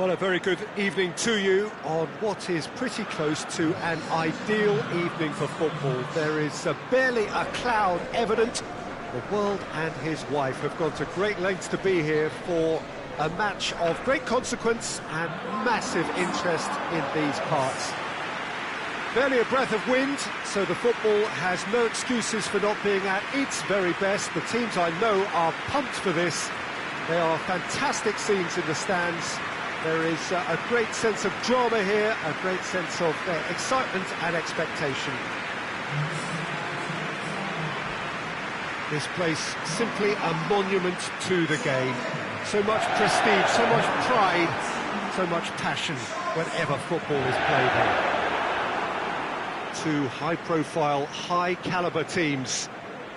Well, a very good evening to you on what is pretty close to an ideal evening for football. There is barely a cloud evident. The world and his wife have gone to great lengths to be here for a match of great consequence and massive interest in these parts. Barely a breath of wind, so the football has no excuses for not being at its very best. The teams I know are pumped for this. There are fantastic scenes in the stands. There is a great sense of drama here, a great sense of excitement and expectation. This place simply a monument to the game. So much prestige, so much pride, so much passion whenever football is played here. Two high-profile, high-caliber teams.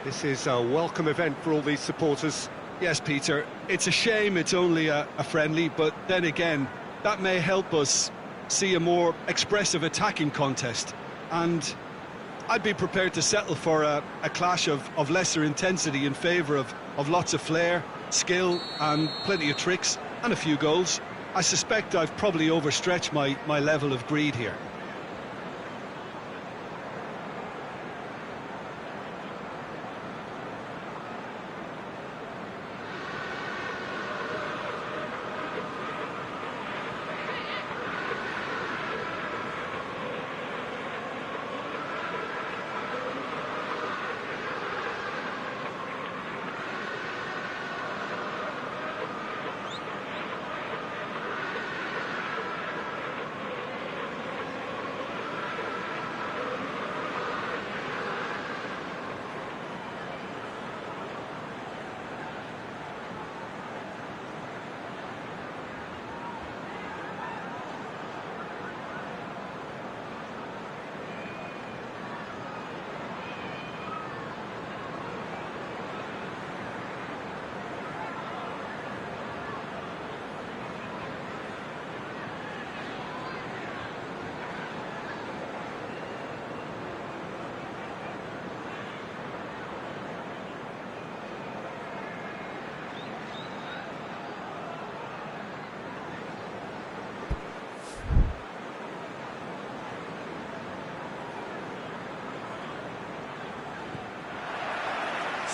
This is a welcome event for all these supporters. Yes, Peter, it's a shame it's only a friendly, but then again, that may help us see a more expressive attacking contest. And I'd be prepared to settle for a clash of lesser intensity in favour of lots of flair, skill, and plenty of tricks, and a few goals. I suspect I've probably overstretched my level of greed here.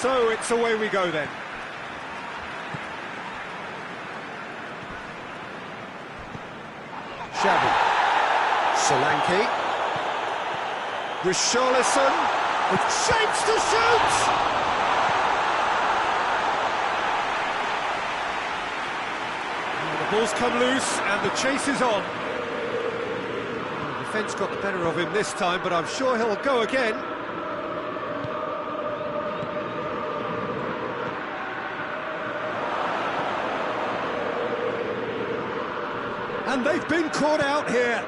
So it's away we go then. Xavi. Solanke. Richarlison with shapes to shoot! And the ball's come loose and the chase is on. The defence got the better of him this time, but I'm sure he'll go again. And they've been caught out here.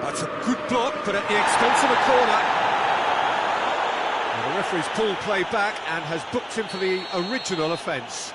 That's a good block, but at the expense of a corner. And the referee's pulled play back and has booked him for the original offence.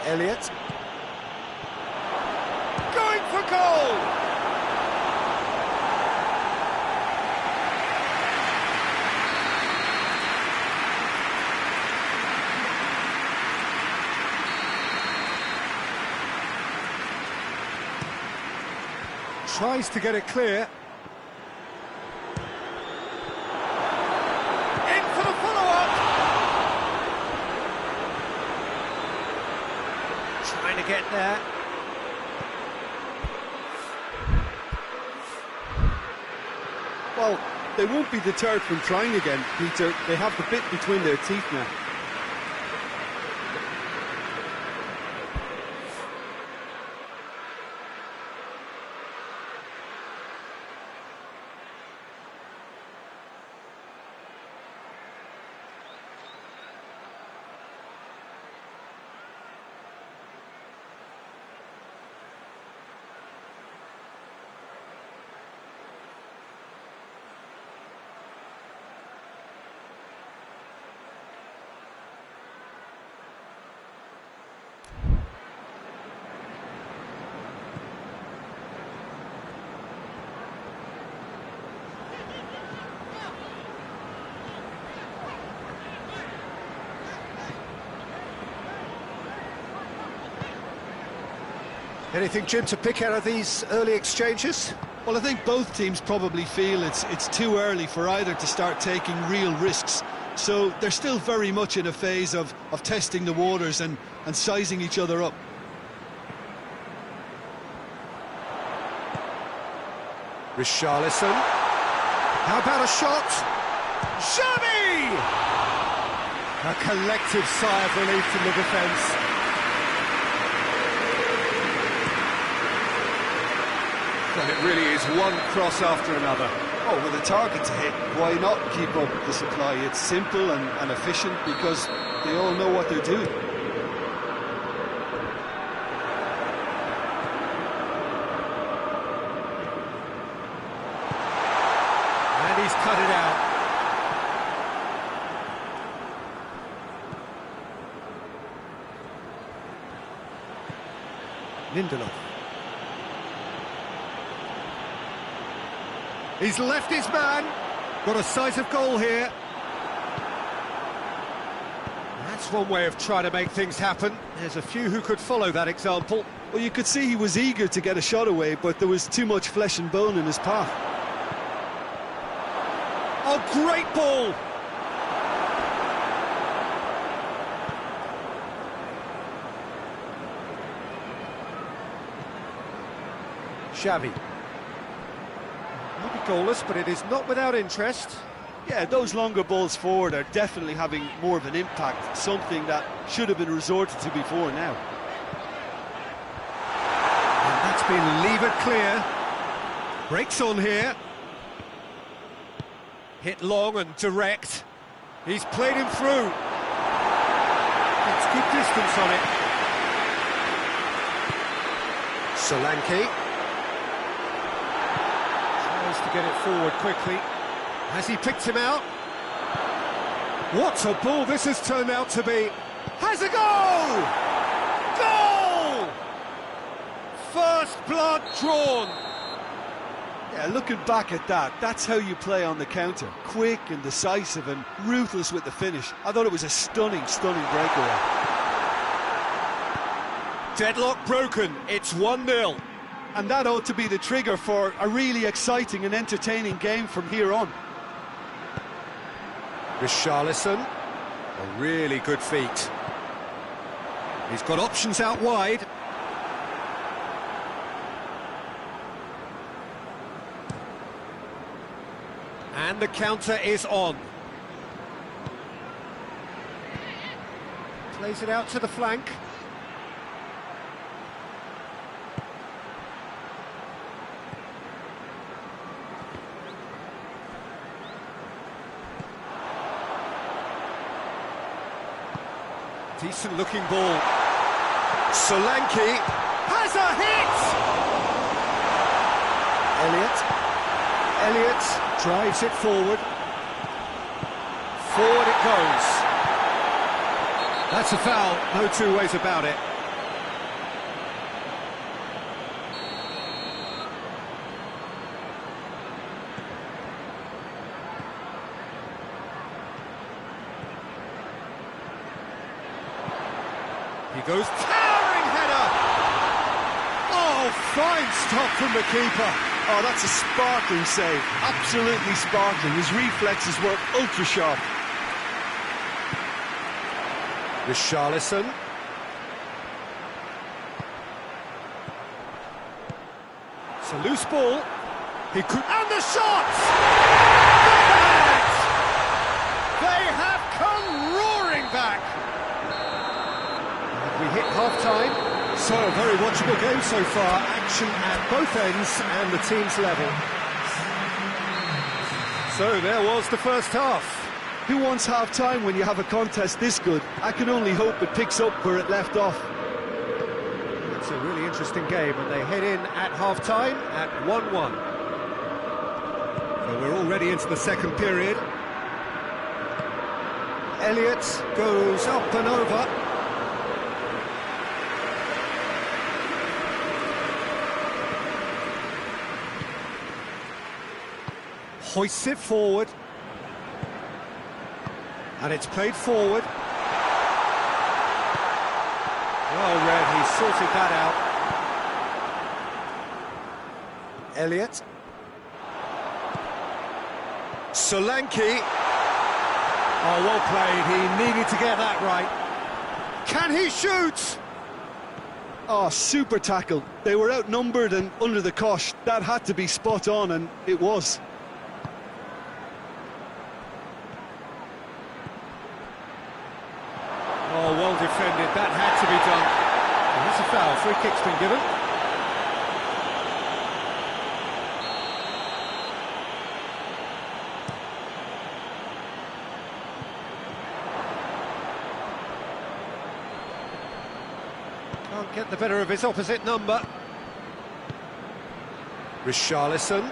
Elliott. Going for goal! Tries to get it clear. In for the follow-up! Trying to get there. Well, they won't be deterred from trying again, Peter. They have the bit between their teeth now. Anything, Jim, to pick out of these early exchanges? Well, I think both teams probably feel it's too early for either to start taking real risks. So they're still very much in a phase of testing the waters and sizing each other up. Richarlison. How about a shot? Xavi! A collective sigh of relief from the defence. Well, it really is one cross after another. Oh, with a target to hit, why not keep up the supply? It's simple and efficient because they all know what they're doing. And he's cut it out. Lindelof. He's left his man. Got a sight of goal here. That's one way of trying to make things happen. There's a few who could follow that example. Well, you could see he was eager to get a shot away, but there was too much flesh and bone in his path. Oh, great ball! Xavi. Maybe goalless, but it is not without interest. Yeah, those longer balls forward are definitely having more of an impact, something that should have been resorted to before now. And that's been levered clear. Breaks on here. Hit long and direct. He's played him through. It's good distance on it. Solanke. Tries to get it forward quickly. Has he picked him out? What a ball this has turned out to be. Has a goal! Goal! First blood drawn. Yeah, looking back at that, that's how you play on the counter. Quick and decisive and ruthless with the finish. I thought it was a stunning, stunning breakaway. Deadlock broken. It's 1-0. And that ought to be the trigger for a really exciting and entertaining game from here on. Richarlison, a really good feat. He's got options out wide. And the counter is on. Plays it out to the flank. Decent looking ball. Solanke has a hit! Elliott drives it forward. Forward it goes. That's a foul, no two ways about it. He goes towering header! Oh, fine stop from the keeper. Oh, that's a sparkling save. Absolutely sparkling. His reflexes were ultra sharp. Richarlison. It's a loose ball. He could... And the shot! They have come roaring back. We hit half-time. So, a very watchable game so far. Action at both ends and the team's level. So, there was the first half. Who wants half-time when you have a contest this good? I can only hope it picks up where it left off. It's a really interesting game, and they head in at half-time at 1-1. So we're already into the second period. Elliott goes up and over. Hoists it forward. And it's played forward. Well read, he sorted that out. Elliott. Solanke. Oh, well played. He needed to get that right. Can he shoot? Oh, super tackle. They were outnumbered and under the cosh. That had to be spot on, and it was. Oh, well defended. That had to be done. And that's a foul. Free kick's been given. Can't get the better of his opposite number. Richarlison.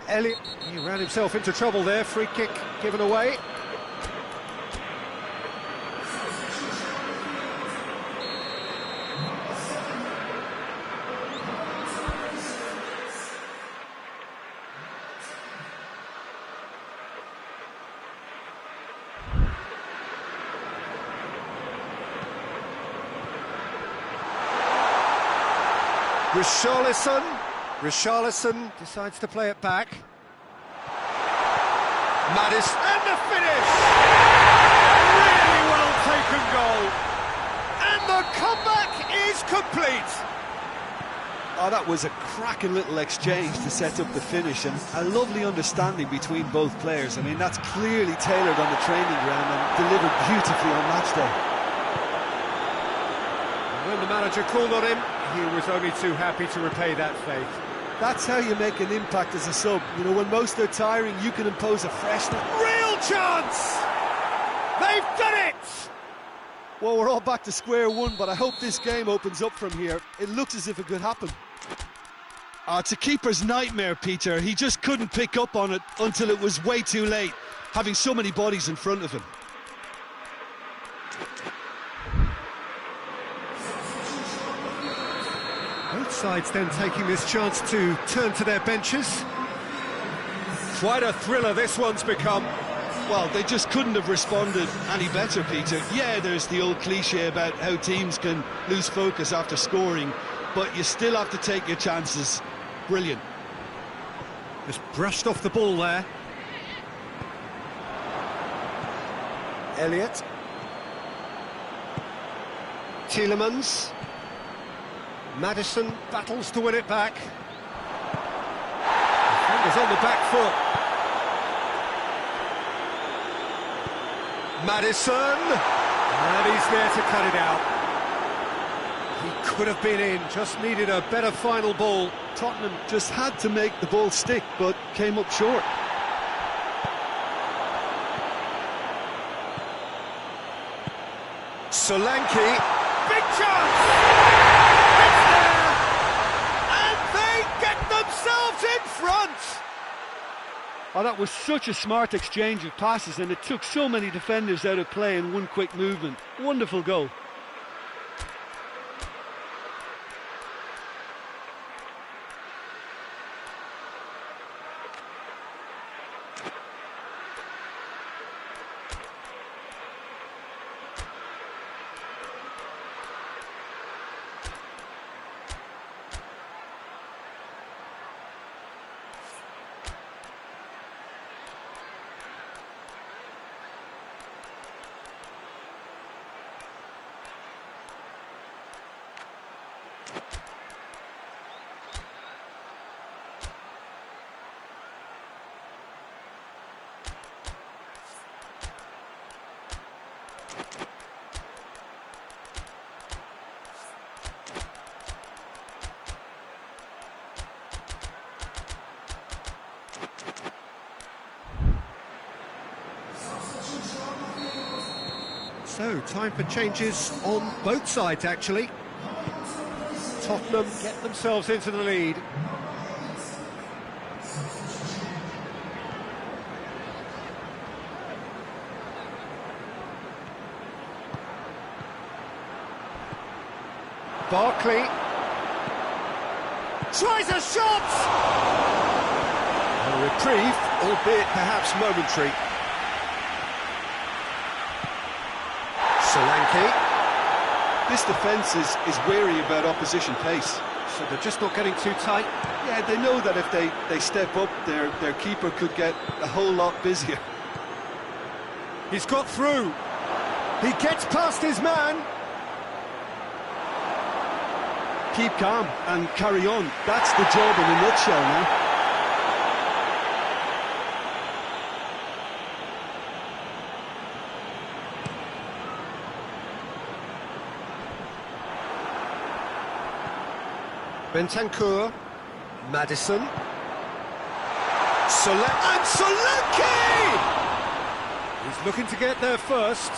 Elliott, he ran himself into trouble there. Free kick given away. Richarlison decides to play it back. Maddison, and the finish! Really well taken goal. And the comeback is complete. Oh, that was a cracking little exchange to set up the finish, and a lovely understanding between both players. I mean, that's clearly tailored on the training ground and delivered beautifully on match day. When the manager called on him, he was only too happy to repay that faith. That's how you make an impact as a sub. You know, when most are tiring, you can impose a freshness. Real chance! They've done it! Well, we're all back to square one, but I hope this game opens up from here. It looks as if it could happen. It's a keeper's nightmare, Peter. He just couldn't pick up on it until it was way too late, having so many bodies in front of him. Both sides then taking this chance to turn to their benches. Quite a thriller this one's become. Well, they just couldn't have responded any better, Peter. Yeah, there's the old cliche about how teams can lose focus after scoring, but you still have to take your chances. Brilliant. Just brushed off the ball there. Elliott. Tielemans. Maddison battles to win it back. Fingers on the back foot. Maddison, and he's there to cut it out. He could have been in, just needed a better final ball. Tottenham just had to make the ball stick, but came up short. Solanke, big chance! It's there! And they get themselves in front! Oh, that was such a smart exchange of passes, and it took so many defenders out of play in one quick movement. Wonderful goal. So, time for changes on both sides, actually. Tottenham get themselves into the lead. Barkley tries a shot! A reprieve, albeit perhaps momentary. Solanke. This defence is wary about opposition pace. So they're just not getting too tight. Yeah, they know that if they step up, their keeper could get a whole lot busier. He's got through. He gets past his man. Keep calm and carry on. That's the job in a nutshell now. Bentancur, Madison, and Solanke! He's looking to get there first.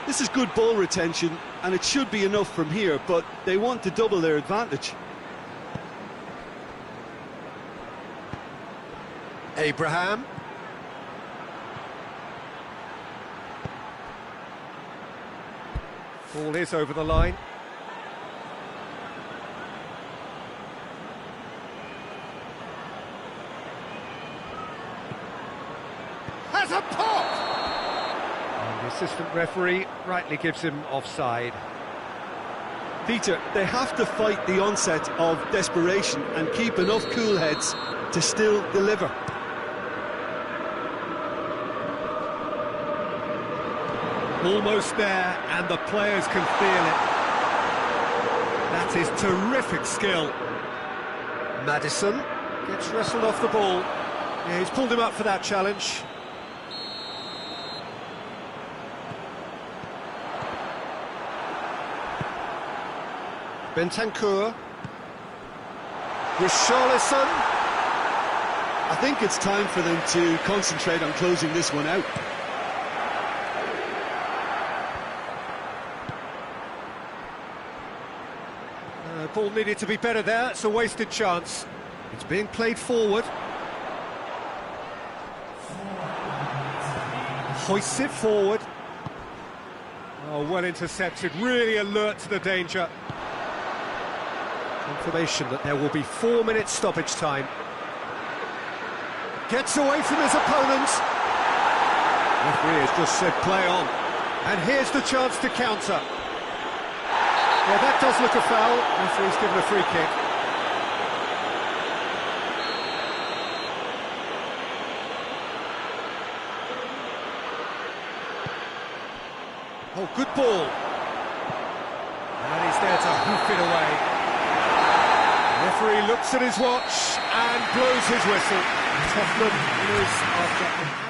This is good ball retention, and it should be enough from here, but they want to double their advantage. Abraham. Ball is over the line. Has a pop! And the assistant referee rightly gives him offside. Peter, they have to fight the onset of desperation and keep enough cool heads to still deliver. Almost there, and the players can feel it. That is terrific skill. Madison gets wrestled off the ball. Yeah, he's pulled him up for that challenge. Bentancur. Richarlison. I think it's time for them to concentrate on closing this one out. Ball needed to be better there. It's a wasted chance. It's being played forward. Hoists it forward. Oh, well intercepted. Really alert to the danger. Confirmation that there will be 4 minutes stoppage time. Gets away from his opponent. Referee has just said play on. And here's the chance to counter. Yeah, that does look a foul. Referee's given a free kick. Oh, good ball. And he's there to hoof it away. Referee looks at his watch and blows his whistle. Tottenham lose after...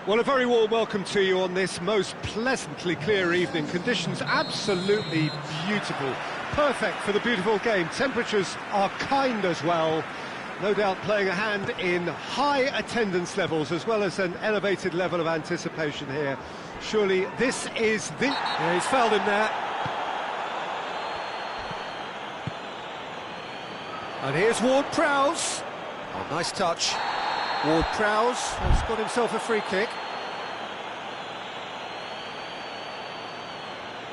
Well, a very warm welcome to you on this most pleasantly clear evening. Conditions absolutely beautiful. Perfect for the beautiful game. Temperatures are kind as well. No doubt playing a hand in high attendance levels as well as an elevated level of anticipation here. Surely this is the... Yeah, he's fouled him there. And here's Ward-Prowse. Oh, nice touch. Ward-Prowse has got himself a free kick.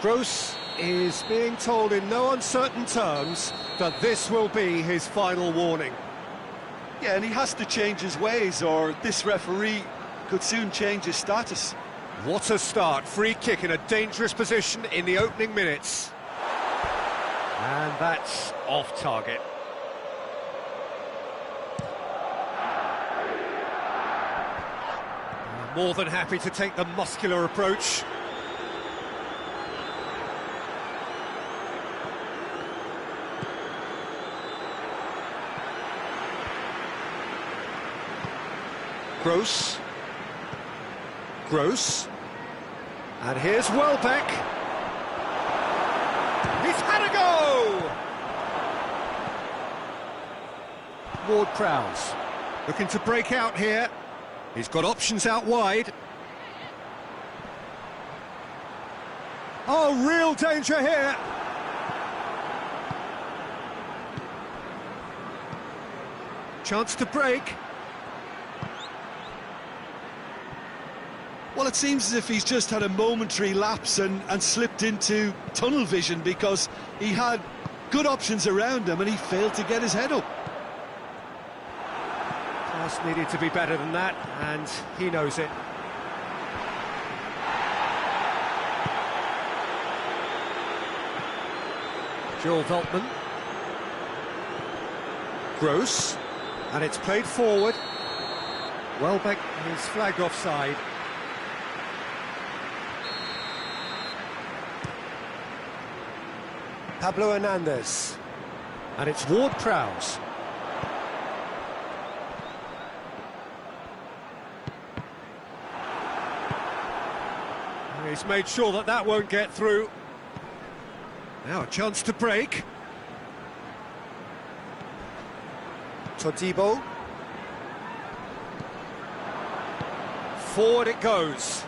Gross is being told in no uncertain terms that this will be his final warning. Yeah, and he has to change his ways, or this referee could soon change his status. What a start. Free kick in a dangerous position in the opening minutes. And that's off target. More than happy to take the muscular approach. Gross. Gross. And here's Welbeck. He's had a go! Ward-Prowse looking to break out here. He's got options out wide. Oh, real danger here. Chance to break. Well, it seems as if he's just had a momentary lapse and slipped into tunnel vision, because he had good options around him and he failed to get his head up. Pass needed to be better than that, and he knows it. Joel Veltman. Gross. And it's played forward. Welbeck is flagged offside. Pablo Hernandez. And it's Ward-Prowse. He's made sure that that won't get through. Now a chance to break. Todibo. Forward it goes.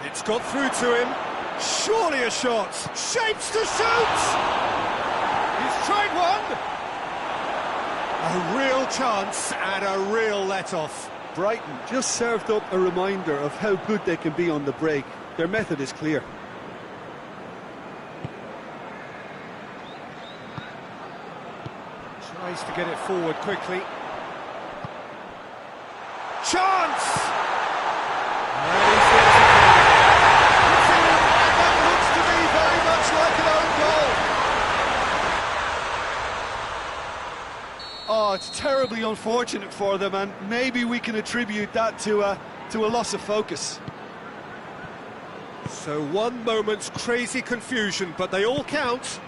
It's got through to him. Surely a shot. Shapes to shoot! He's tried one. A real chance and a real let-off. Brighton just served up a reminder of how good they can be on the break. Their method is clear. Tries to get it forward quickly. Chance! That looks to be very much like an own goal. Oh, it's terribly unfortunate for them, and maybe we can attribute that to a loss of focus. So one moment's crazy confusion, but they all count.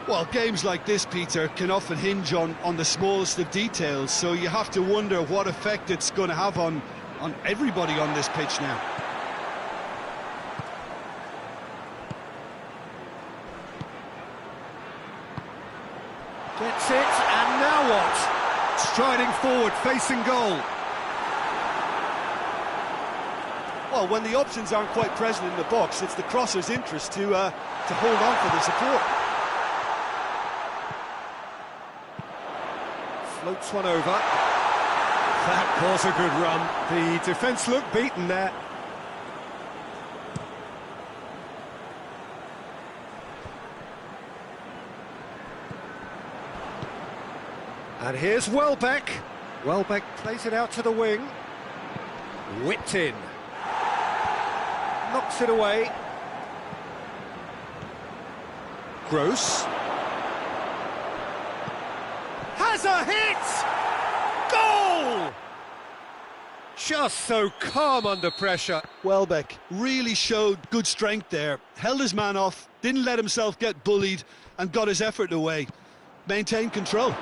Well, games like this, Peter, can often hinge on the smallest of details, so you have to wonder what effect it's going to have on everybody on this pitch now. Gets it, and now what? Striding forward, facing goal. Well, when the options aren't quite present in the box, it's the crosser's interest to hold on for the support. Floats one over. That was a good run. The defence looked beaten there. And here's Welbeck. Welbeck plays it out to the wing. Whipped in. Knocks it away. Gross. Has a hit! Goal! Just so calm under pressure. Welbeck really showed good strength there. Held his man off, didn't let himself get bullied, and got his effort away. Maintained control.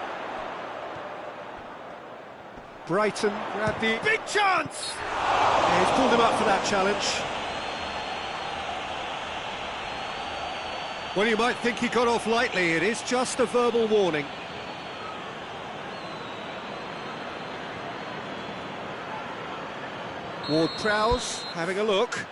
Brighton grabbed the big chance! He's pulled him up for that challenge. Well, you might think he got off lightly. It is just a verbal warning. Ward-Prowse having a look.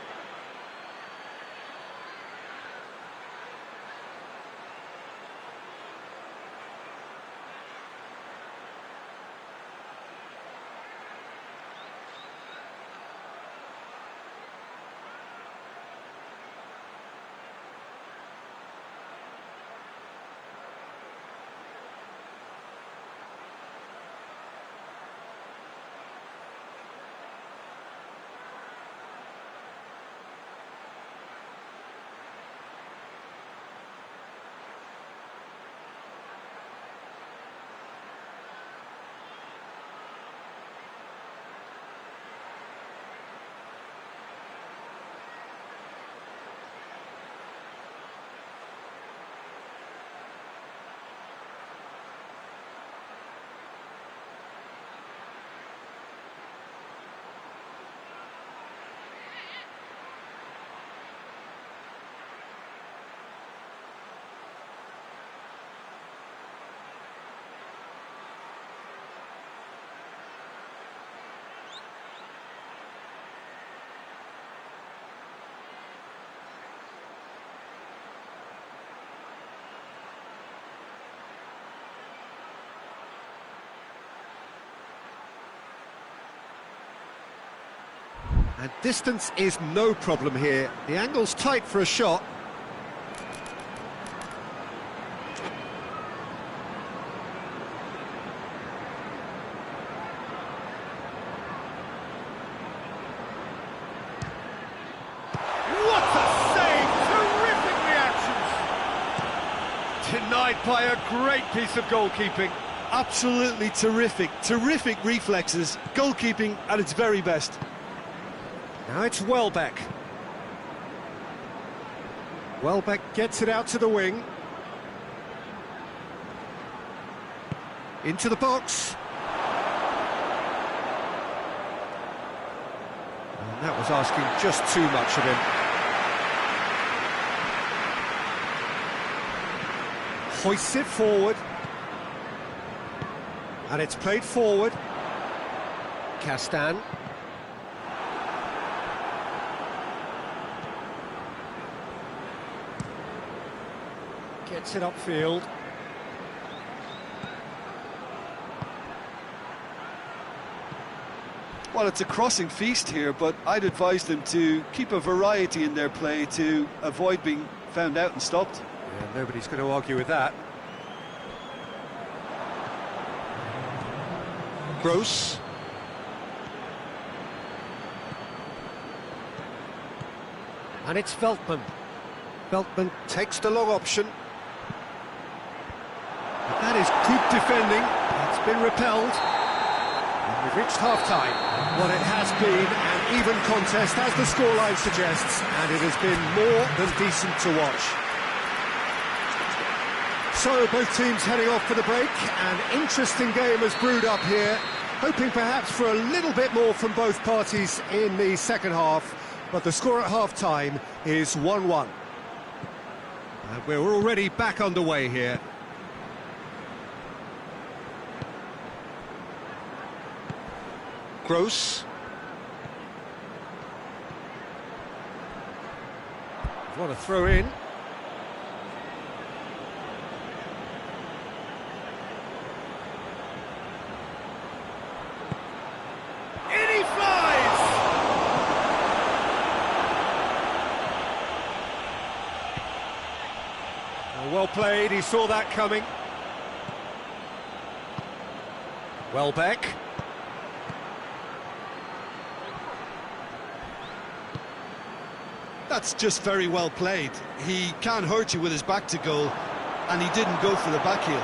And distance is no problem here. The angle's tight for a shot. What a save! Terrific reactions! Denied by a great piece of goalkeeping. Absolutely terrific, terrific reflexes, goalkeeping at its very best. Now it's Welbeck. Welbeck gets it out to the wing. Into the box. And that was asking just too much of him. Hoists it forward. And it's played forward. Castan. Gets it upfield. Well, it's a crossing feast here, but I'd advise them to keep a variety in their play to avoid being found out and stopped. Yeah, nobody's going to argue with that. Gross. And it's Veltman. Veltman takes the long option. But that is good defending. It's been repelled. And we've reached half-time. Well, it has been an even contest, as the scoreline suggests, and it has been more than decent to watch. So, both teams heading off for the break. An interesting game has brewed up here, hoping perhaps for a little bit more from both parties in the second half, but the score at half-time is 1-1. And we're already back underway here. Gross. What a throw in. In he flies! Well played, he saw that coming. Welbeck. That's just very well played. He can't hurt you with his back to goal, and he didn't go for the back heel.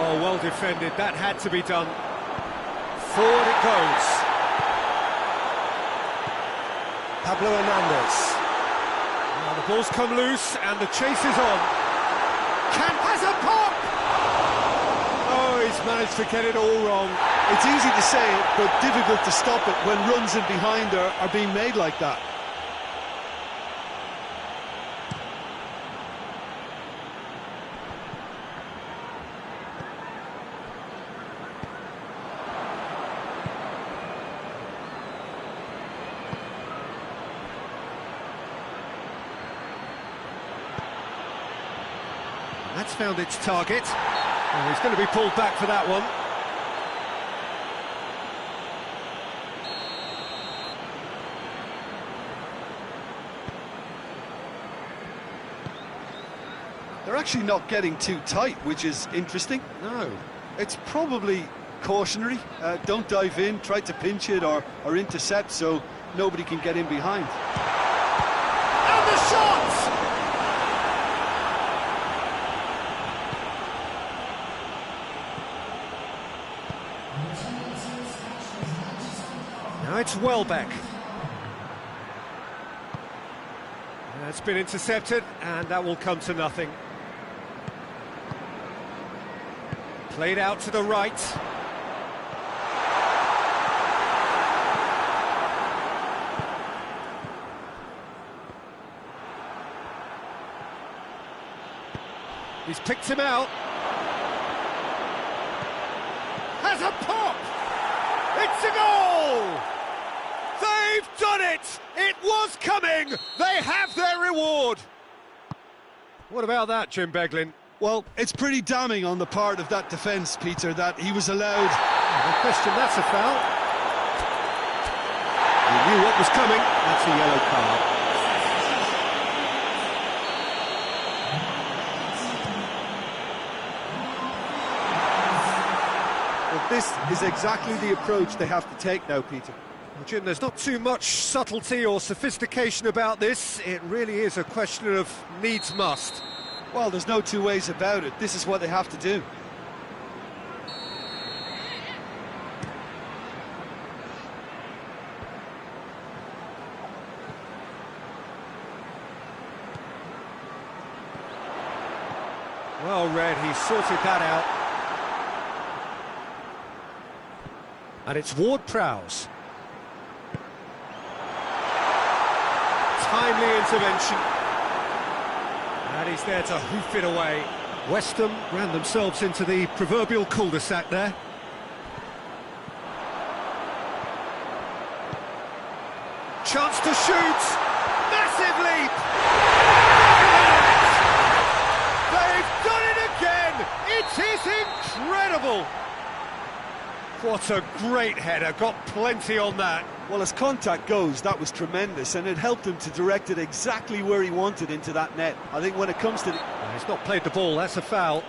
Oh, well defended, that had to be done. Forward it goes. Pablo Hernandez. Now the ball's come loose and the chase is on. Has a pop! Oh, he's managed to get it all wrong. It's easy to say it, but difficult to stop it when runs in behind are being made like that. That's found its target. And he's going to be pulled back for that one. They're actually not getting too tight, which is interesting. No. It's probably cautionary. Don't dive in, try to pinch it or intercept so nobody can get in behind. And the shot! Now it's Welbeck. That's been intercepted, and that will come to nothing. Played out to the right. He's picked him out. Has a pop! It's a goal! They've done it! It was coming! They have their reward! What about that, Jim Beglin? Well, it's pretty damning on the part of that defence, Peter, that he was allowed. No question, that's a foul. He knew what was coming. That's a yellow card. Well, this is exactly the approach they have to take now, Peter. Well, Jim, there's not too much subtlety or sophistication about this. It really is a question of needs must. Well, there's no two ways about it. This is what they have to do. Well read, he sorted that out. And it's Ward-Prowse. Timely intervention. And he's there to hoof it away. West Ham ran themselves into the proverbial cul-de-sac there. Chance to shoot! Massive leap! They've done it again! It is incredible! What a great header, got plenty on that. Well, as contact goes, that was tremendous, and it helped him to direct it exactly where he wanted into that net. I think when it comes to... He's not played the ball, that's a foul.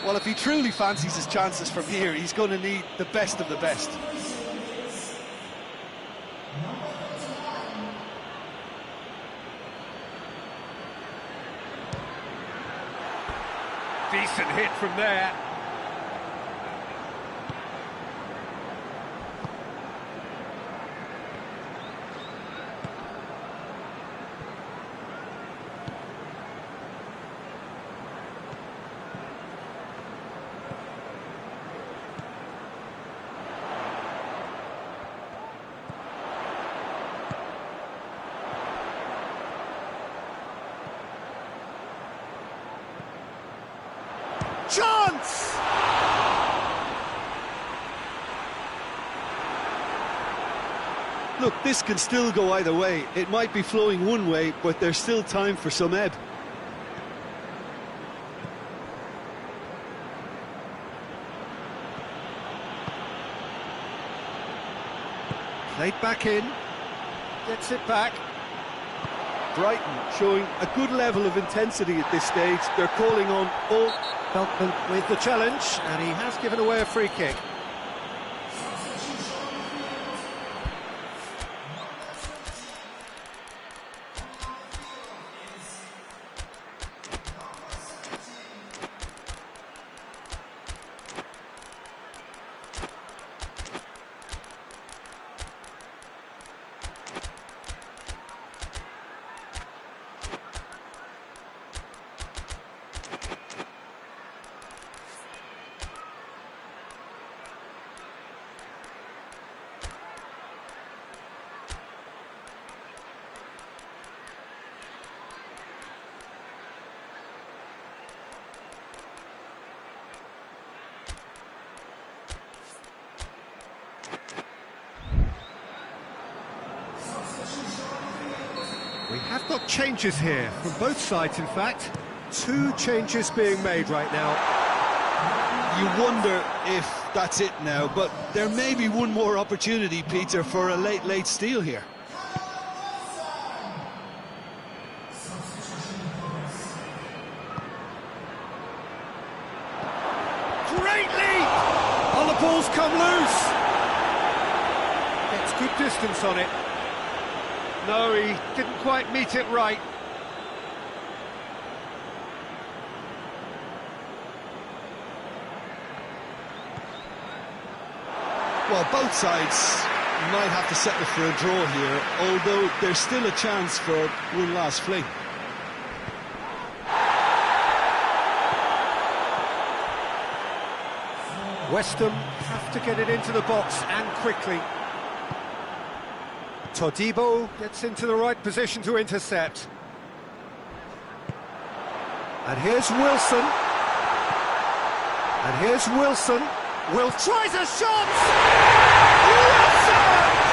Well, if he truly fancies his chances from here, he's going to need the best of the best. Decent hit from there. Chance! Look, this can still go either way. It might be flowing one way, but there's still time for some ebb. Played back in. Gets it back. Brighton showing a good level of intensity at this stage. They're calling on all... Feltman with the challenge, and he has given away a free kick. We have got changes here, from both sides in fact. 2 changes being made right now. You wonder if that's it now, but there may be one more opportunity, Peter, for a late steal here. Great lead! Oh, the ball's come loose! Gets good distance on it. No, he didn't quite meet it right. Well, both sides might have to settle for a draw here, although there's still a chance for one last fling. West Ham have to get it into the box, and quickly. Todibo gets into the right position to intercept. And here's Wilson. And here's Wilson. Will tries a shot! Wilson!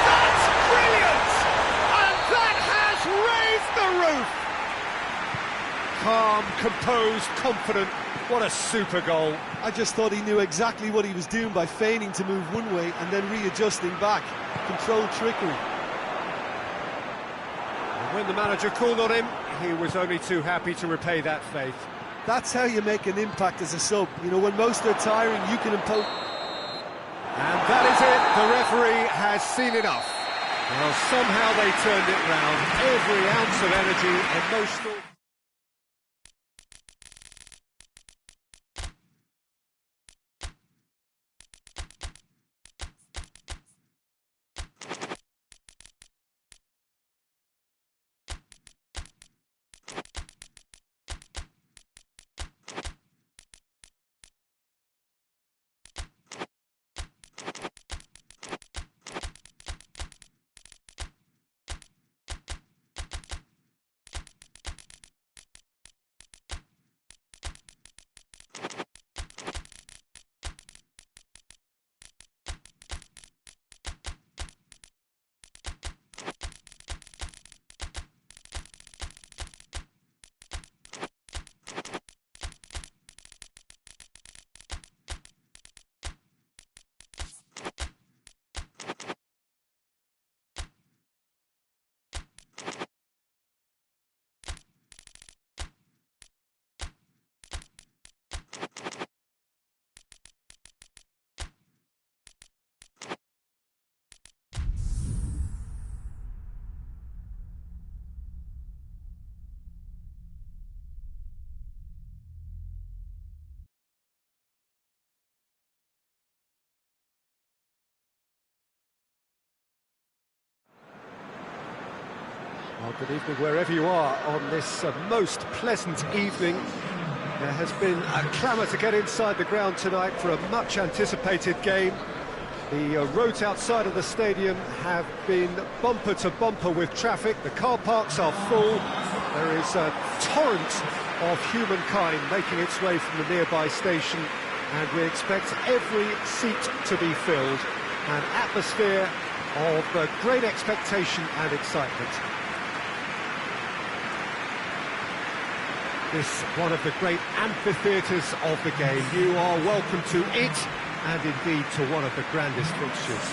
That's brilliant! And that has raised the roof! Calm, composed, confident. What a super goal. I just thought he knew exactly what he was doing by feigning to move one way and then readjusting back. Controlled trickery. And when the manager called on him, he was only too happy to repay that faith. That's how you make an impact as a sub. You know, when most are tiring, you can impose... And that is it. The referee has seen enough. Well, somehow they turned it round. Every ounce of energy, emotional... Well, good evening wherever you are on this most pleasant evening. There has been a clamour to get inside the ground tonight for a much-anticipated game. The roads outside of the stadium have been bumper to bumper with traffic. The car parks are full. There is a torrent of humankind making its way from the nearby station, and we expect every seat to be filled. An atmosphere of great expectation and excitement. This one of the great amphitheatres of the game. You are welcome to it, and indeed to one of the grandest fixtures.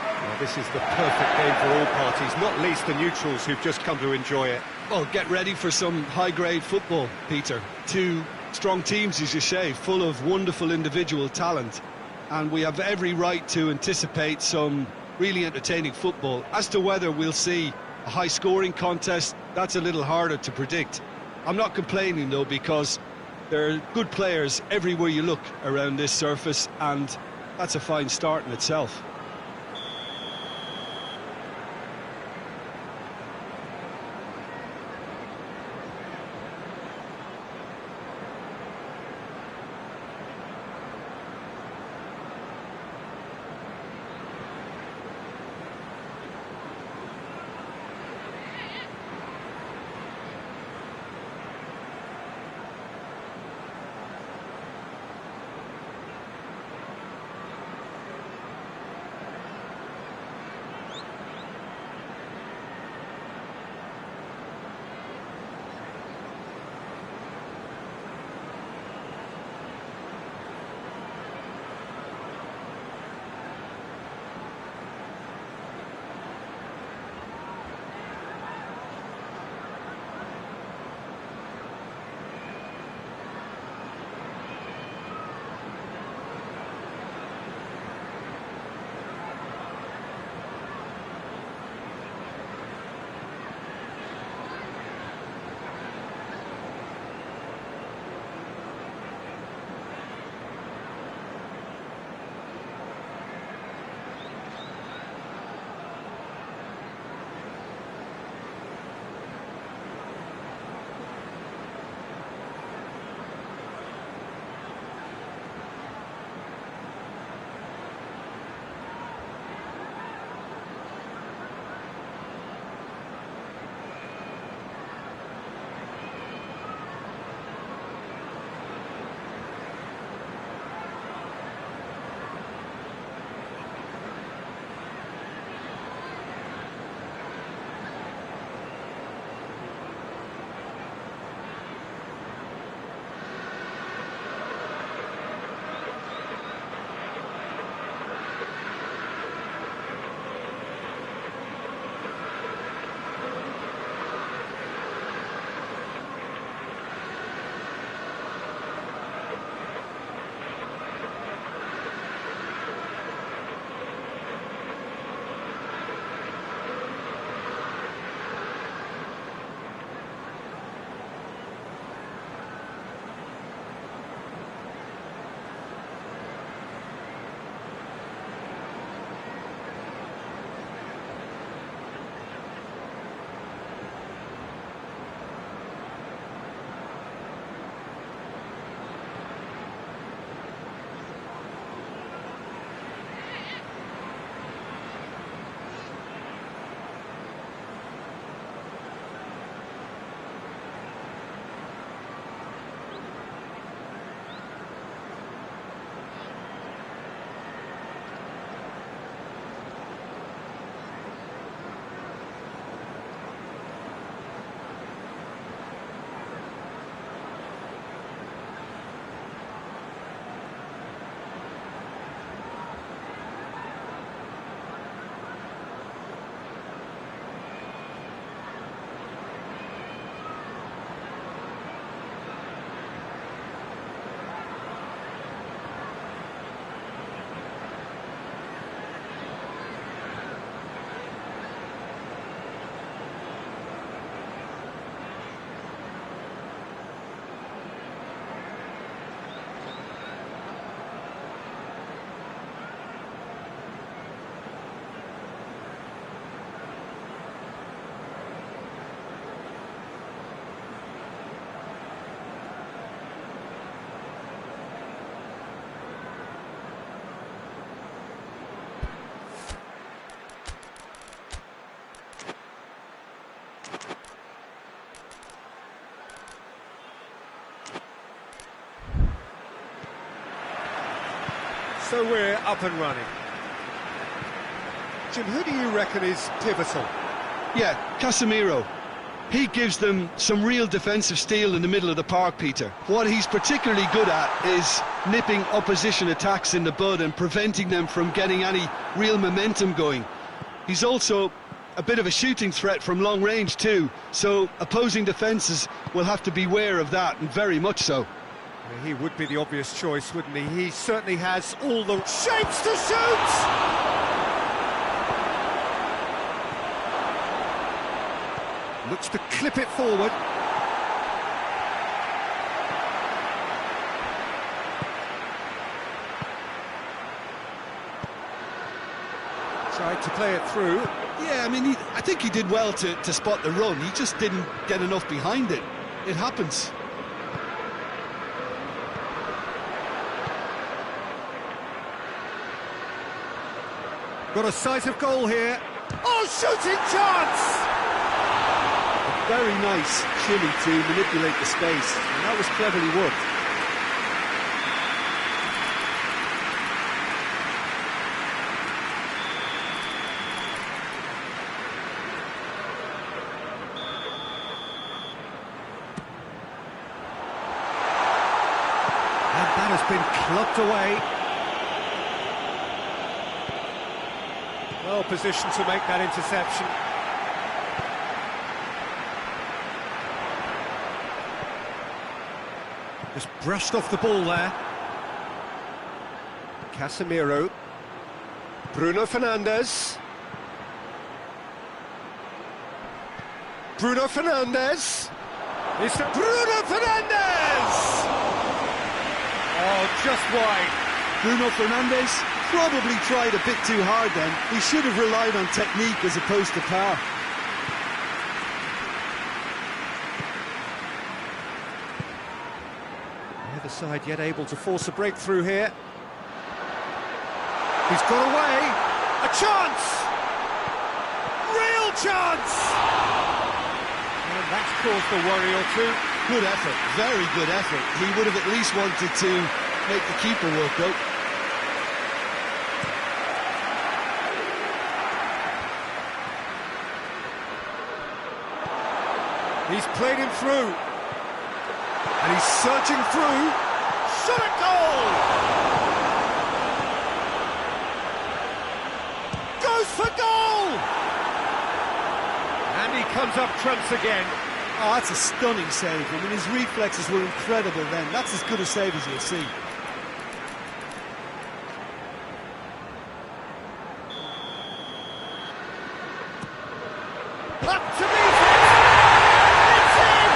Well, this is the perfect game for all parties, not least the neutrals who've just come to enjoy it. Well, get ready for some high-grade football, Peter. 2 strong teams, as you say, full of wonderful individual talent. And we have every right to anticipate some really entertaining football. As to whether we'll see a high-scoring contest, that's a little harder to predict. I'm not complaining, though, because there are good players everywhere you look around this surface, and that's a fine start in itself. So we're up and running. Jim, who do you reckon is pivotal? Yeah, Casemiro. He gives them some real defensive steel in the middle of the park, Peter. What he's particularly good at is nipping opposition attacks in the bud and preventing them from getting any real momentum going. He's also a bit of a shooting threat from long range too, so opposing defences will have to beware of that, and very much so. He would be the obvious choice, wouldn't he? He certainly has all the shapes to shoot! Looks to clip it forward. Tried to play it through. Yeah, I mean, I think he did well to spot the run. He just didn't get enough behind it. It happens. Got a sight of goal here. Oh, shooting chance! Very nice shimmy to manipulate the space, and that was cleverly worked. And that has been clubbed away. Well positioned to make that interception. Just brushed off the ball there. Casemiro. Bruno Fernandes. Bruno Fernandes. It's Bruno Fernandes! Oh, just wide. Bruno Fernandes probably tried a bit too hard then. He should have relied on technique as opposed to power. Neither side yet able to force a breakthrough here. He's got away. A chance! Real chance! And that's caused a worry or two. Good effort, very good effort. He would have at least wanted to make the keeper work though. He's played him through. And he's searching through. Shot a goal! Goes for goal! And he comes up trumps again. Oh, that's a stunning save. I mean, his reflexes were incredible then. That's as good a save as you'll see. Up to meet it! It's in!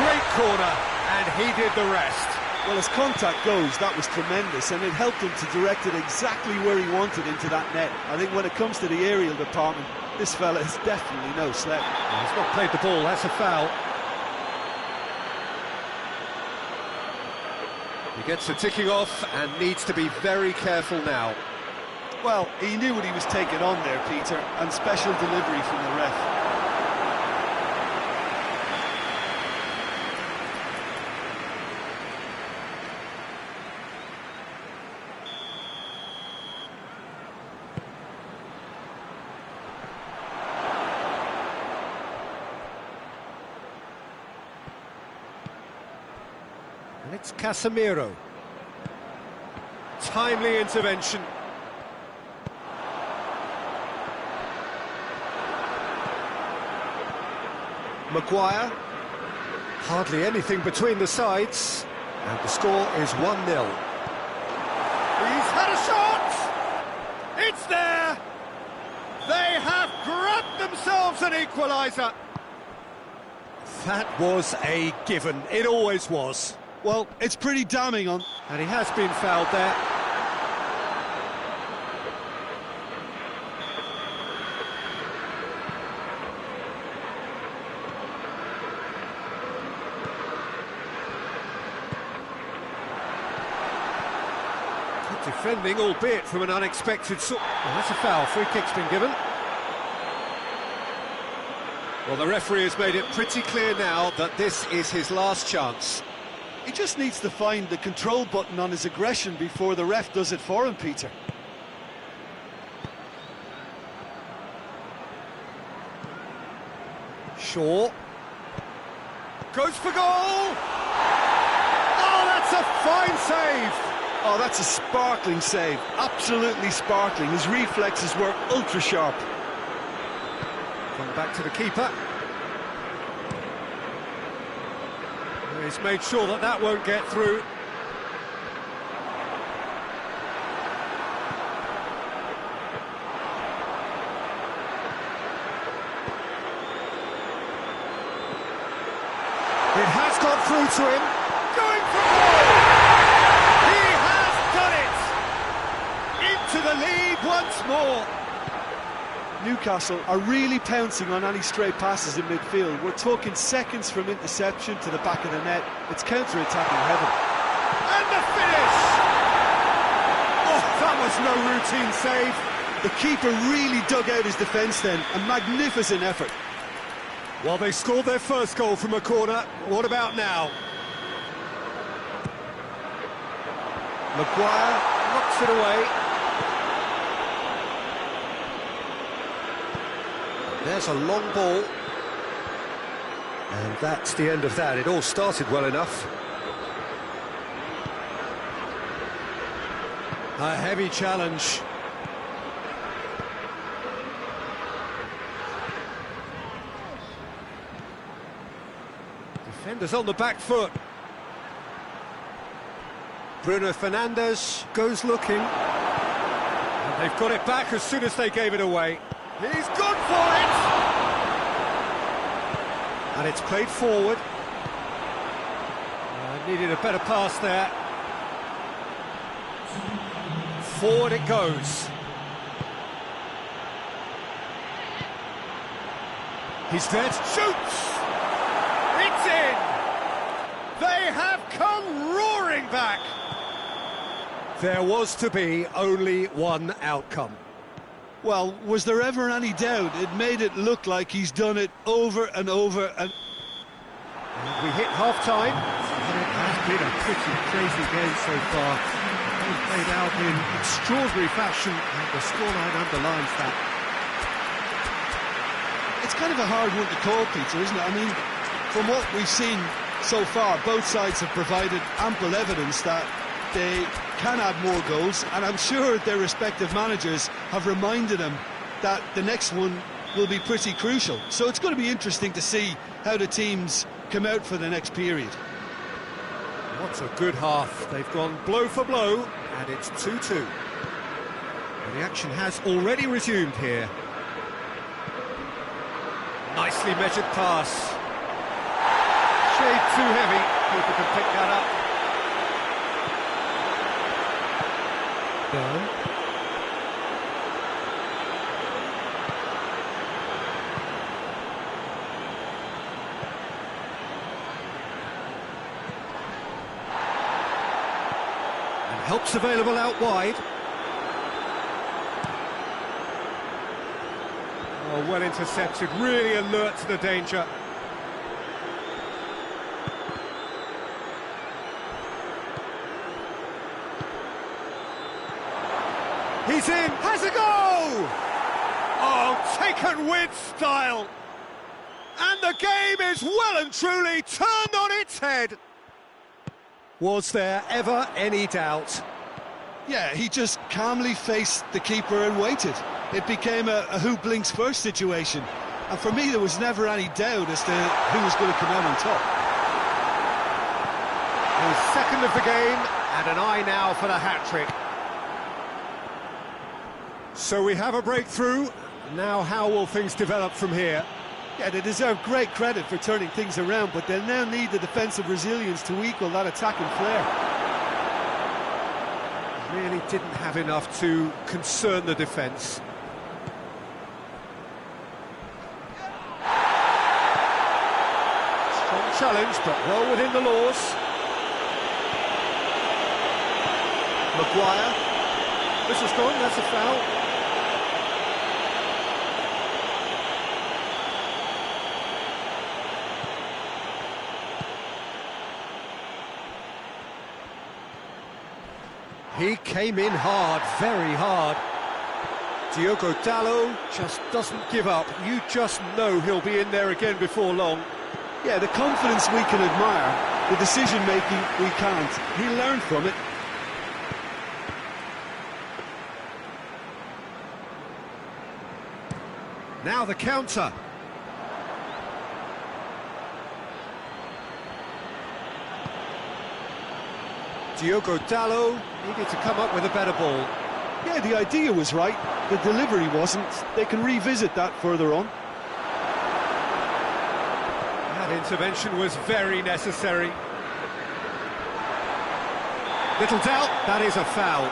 Great corner, and he did the rest. Well, as contact goes, that was tremendous, and it helped him to direct it exactly where he wanted into that net. I think when it comes to the aerial department, this fella is definitely no slouch. He's not played the ball, that's a foul. He gets the ticking off and needs to be very careful now. Well, he knew what he was taking on there, Peter, and special delivery from the ref. And it's Casemiro. Timely intervention. Maguire. Hardly anything between the sides. And the score is 1-0. He's had a shot! It's there! They have grabbed themselves an equaliser. That was a given. It always was. Well, it's pretty damning on. And he has been fouled there. Good defending, albeit from an unexpected sort. Well, that's a foul. Free kick's been given. Well, the referee has made it pretty clear now that this is his last chance. He just needs to find the control button on his aggression before the ref does it for him, Peter. Shaw goes for goal! Oh, that's a fine save! Oh, that's a sparkling save, absolutely sparkling. His reflexes were ultra sharp. Come back to the keeper. He's made sure that that won't get through. It has got through to him. Going for goal! He has done it! Into the lead once more. Newcastle are really pouncing on any stray passes in midfield. We're talking seconds from interception to the back of the net. It's counter-attacking heaven. And the finish! Oh, that was no routine save. The keeper really dug out his defence then. A magnificent effort. Well, they scored their first goal from a corner. What about now? Maguire knocks it away. There's a long ball. And that's the end of that. It all started well enough. A heavy challenge. Defenders on the back foot. Bruno Fernandes goes looking. And they've got it back as soon as they gave it away. He's gone for it! And it's played forward. Needed a better pass there. Forward it goes. He's there to shoots! It's in! They have come roaring back! There was to be only one outcome. Well, was there ever any doubt? It made it look like he's done it over and over and... We hit half-time. It has been a pretty crazy game so far. It's played out in extraordinary fashion, and the scoreline underlines that. It's kind of a hard one to call, Peter, isn't it? I mean, from what we've seen so far, both sides have provided ample evidence that they can add more goals, and I'm sure their respective managers have reminded them that the next one will be pretty crucial. So it's going to be interesting to see how the teams come out for the next period. What a good half. They've gone blow for blow, and it's 2-2. And the action has already resumed here. Nicely measured pass. Shade too heavy. Keeper can pick that up. Down. And help's available out wide. Oh, well intercepted, really alert to the danger. He's in, has a go! Oh, taken with style. And the game is well and truly turned on its head. Was there ever any doubt? Yeah, he just calmly faced the keeper and waited. It became a who blinks first situation. And for me, there was never any doubt as to who was going to come out on top. His second of the game, and an eye now for the hat-trick. So we have a breakthrough. Now how will things develop from here? Yeah, they deserve great credit for turning things around, but they'll now need the defensive resilience to equal that attacking flair. Really didn't have enough to concern the defence. Strong challenge, but well within the laws. Maguire. This is gone, that's a foul. He came in hard, very hard. Diogo Dalot just doesn't give up. You just know he'll be in there again before long. Yeah, the confidence we can admire, the decision-making we can't. He learned from it. Now the counter. Diogo Dalot needed to come up with a better ball. Yeah, the idea was right, the delivery wasn't. They can revisit that further on. That intervention was very necessary. Little doubt, that is a foul.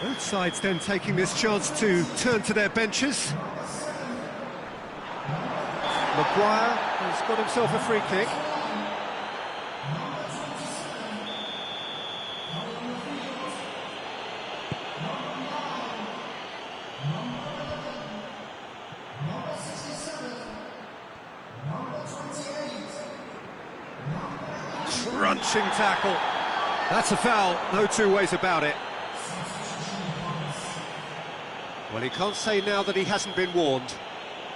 Both sides then taking this chance to turn to their benches. Maguire has got himself a free kick. Crunching tackle. That's a foul, no two ways about it. Well, he can't say now that he hasn't been warned.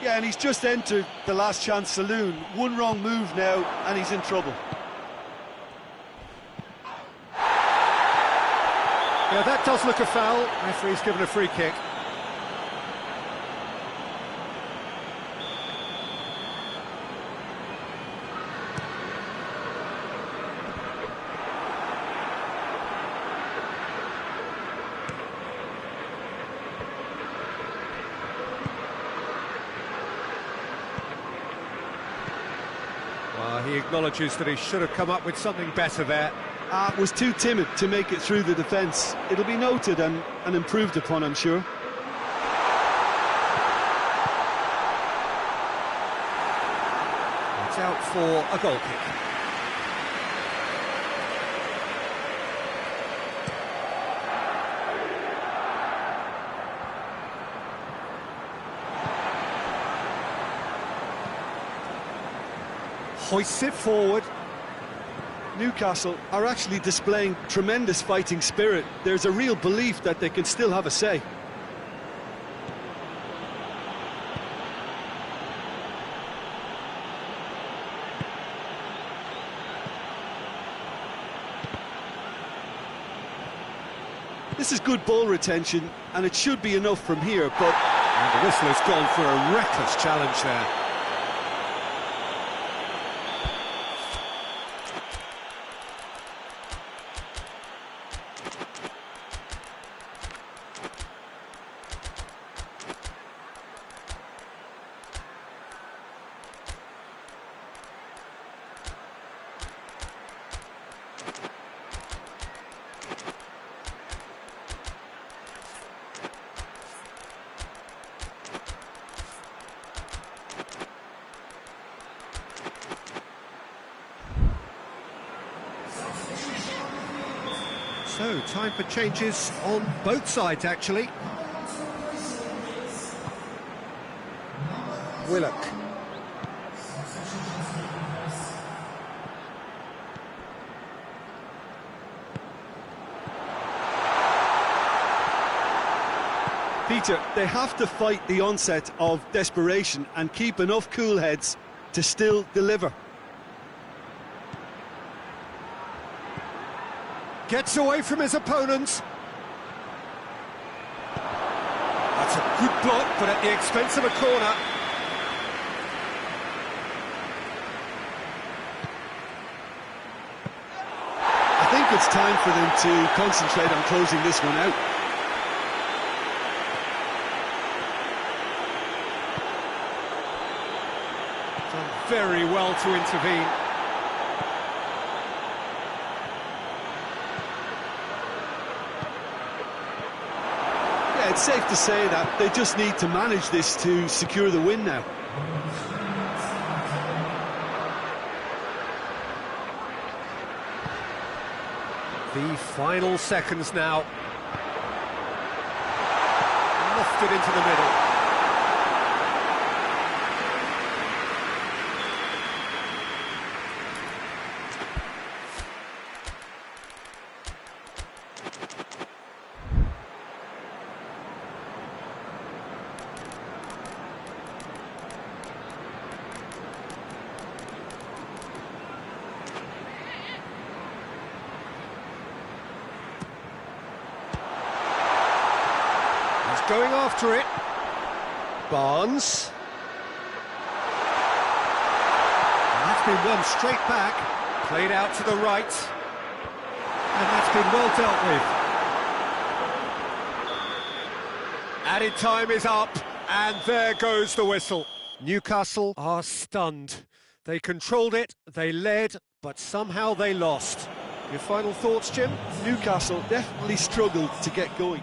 Yeah, and he's just entered the last chance saloon. One wrong move now, and he's in trouble. Yeah, that does look a foul. Referee's given a free kick. He acknowledges that he should have come up with something better there. Was too timid to make it through the defence. It'll be noted and improved upon, I'm sure. It's out for a goal kick. Hoists it forward. Newcastle are actually displaying tremendous fighting spirit. There's a real belief that they can still have a say. This is good ball retention, and it should be enough from here, but... And the whistle has gone for a reckless challenge there. So, time for changes on both sides, actually. Willock. Peter, they have to fight the onset of desperation and keep enough cool heads to still deliver. Gets away from his opponents. That's a good block, but at the expense of a corner. it's time for them to concentrate on closing this one out. Done very well to intervene. Yeah, it's safe to say that they just need to manage this to secure the win now. The final seconds now. Lofted into the middle. Going after it. Barnes. And that's been won straight back. Played out to the right. And that's been well dealt with. Added time is up. And there goes the whistle. Newcastle are stunned. They controlled it, they led, but somehow they lost. Your final thoughts, Jim? Newcastle definitely struggled to get going.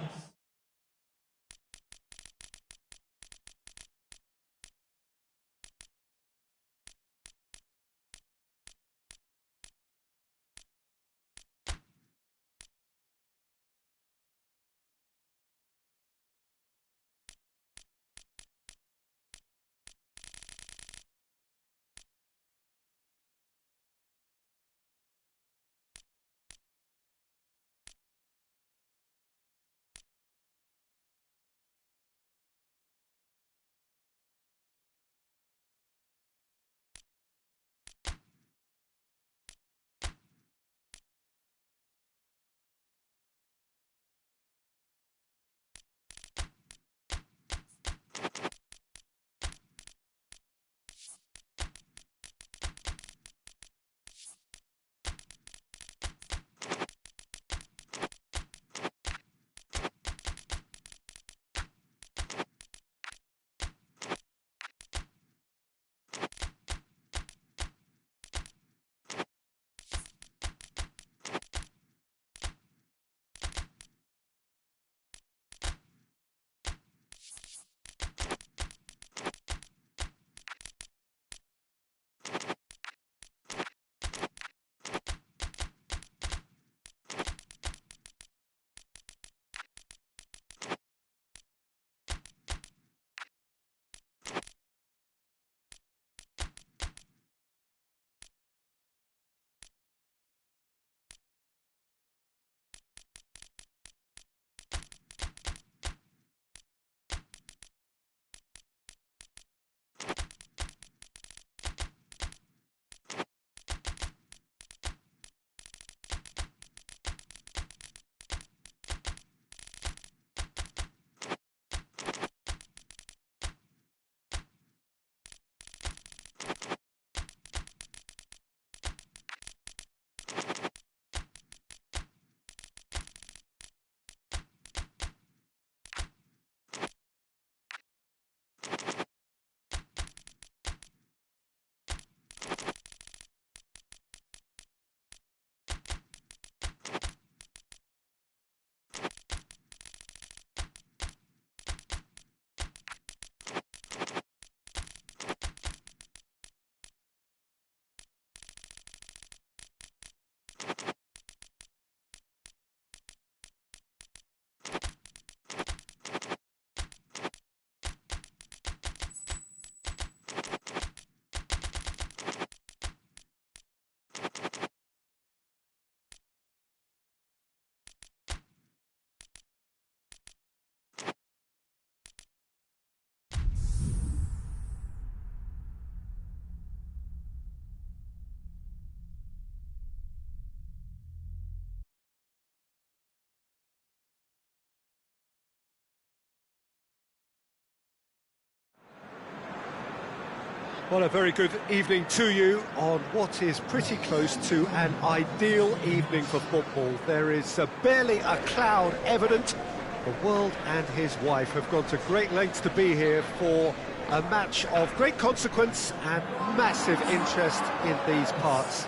Well, a very good evening to you on what is pretty close to an ideal evening for football. There is barely a cloud evident. The world and his wife have gone to great lengths to be here for a match of great consequence and massive interest in these parts.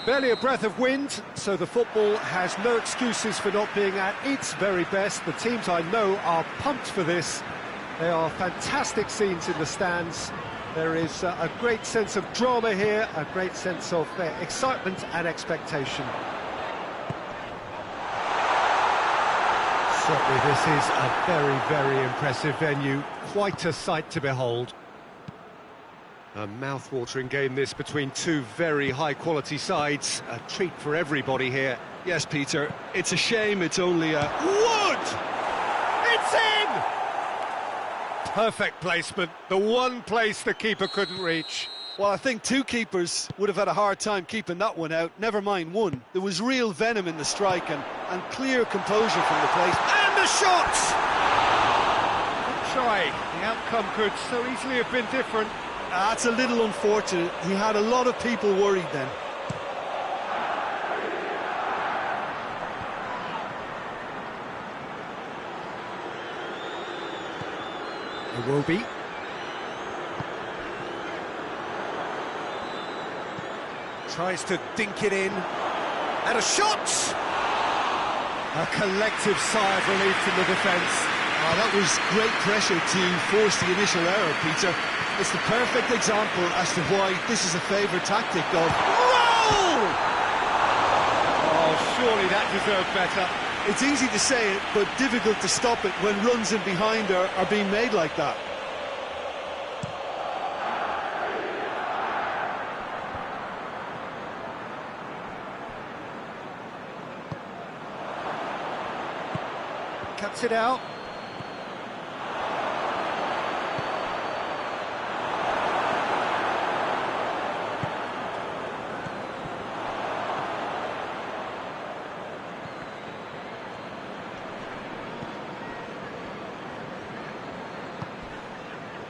Barely a breath of wind, so the football has no excuses for not being at its very best. The teams I know are pumped for this. There are fantastic scenes in the stands. There is a great sense of drama here, a great sense of excitement and expectation. Certainly this is a very, very impressive venue, quite a sight to behold. A mouth-watering game this between two very high-quality sides, a treat for everybody here. Yes, Peter, it's a shame it's only a... Wood! It's in! Perfect placement, the one place the keeper couldn't reach. Well, I think two keepers would have had a hard time keeping that one out, never mind one. There was real venom in the strike and clear composure from the place. And the shot! Good try. The outcome could so easily have been different. That's a little unfortunate. He had a lot of people worried then. Iwobi. Tries to dink it in. And a shot! A collective sigh of relief from the defence. Oh, that was great pressure to force the initial error, Peter. It's the perfect example as to why this is a favourite tactic of roll! Oh, surely that deserved better. It's easy to say it, but difficult to stop it when runs in behind are being made like that. Cuts it out.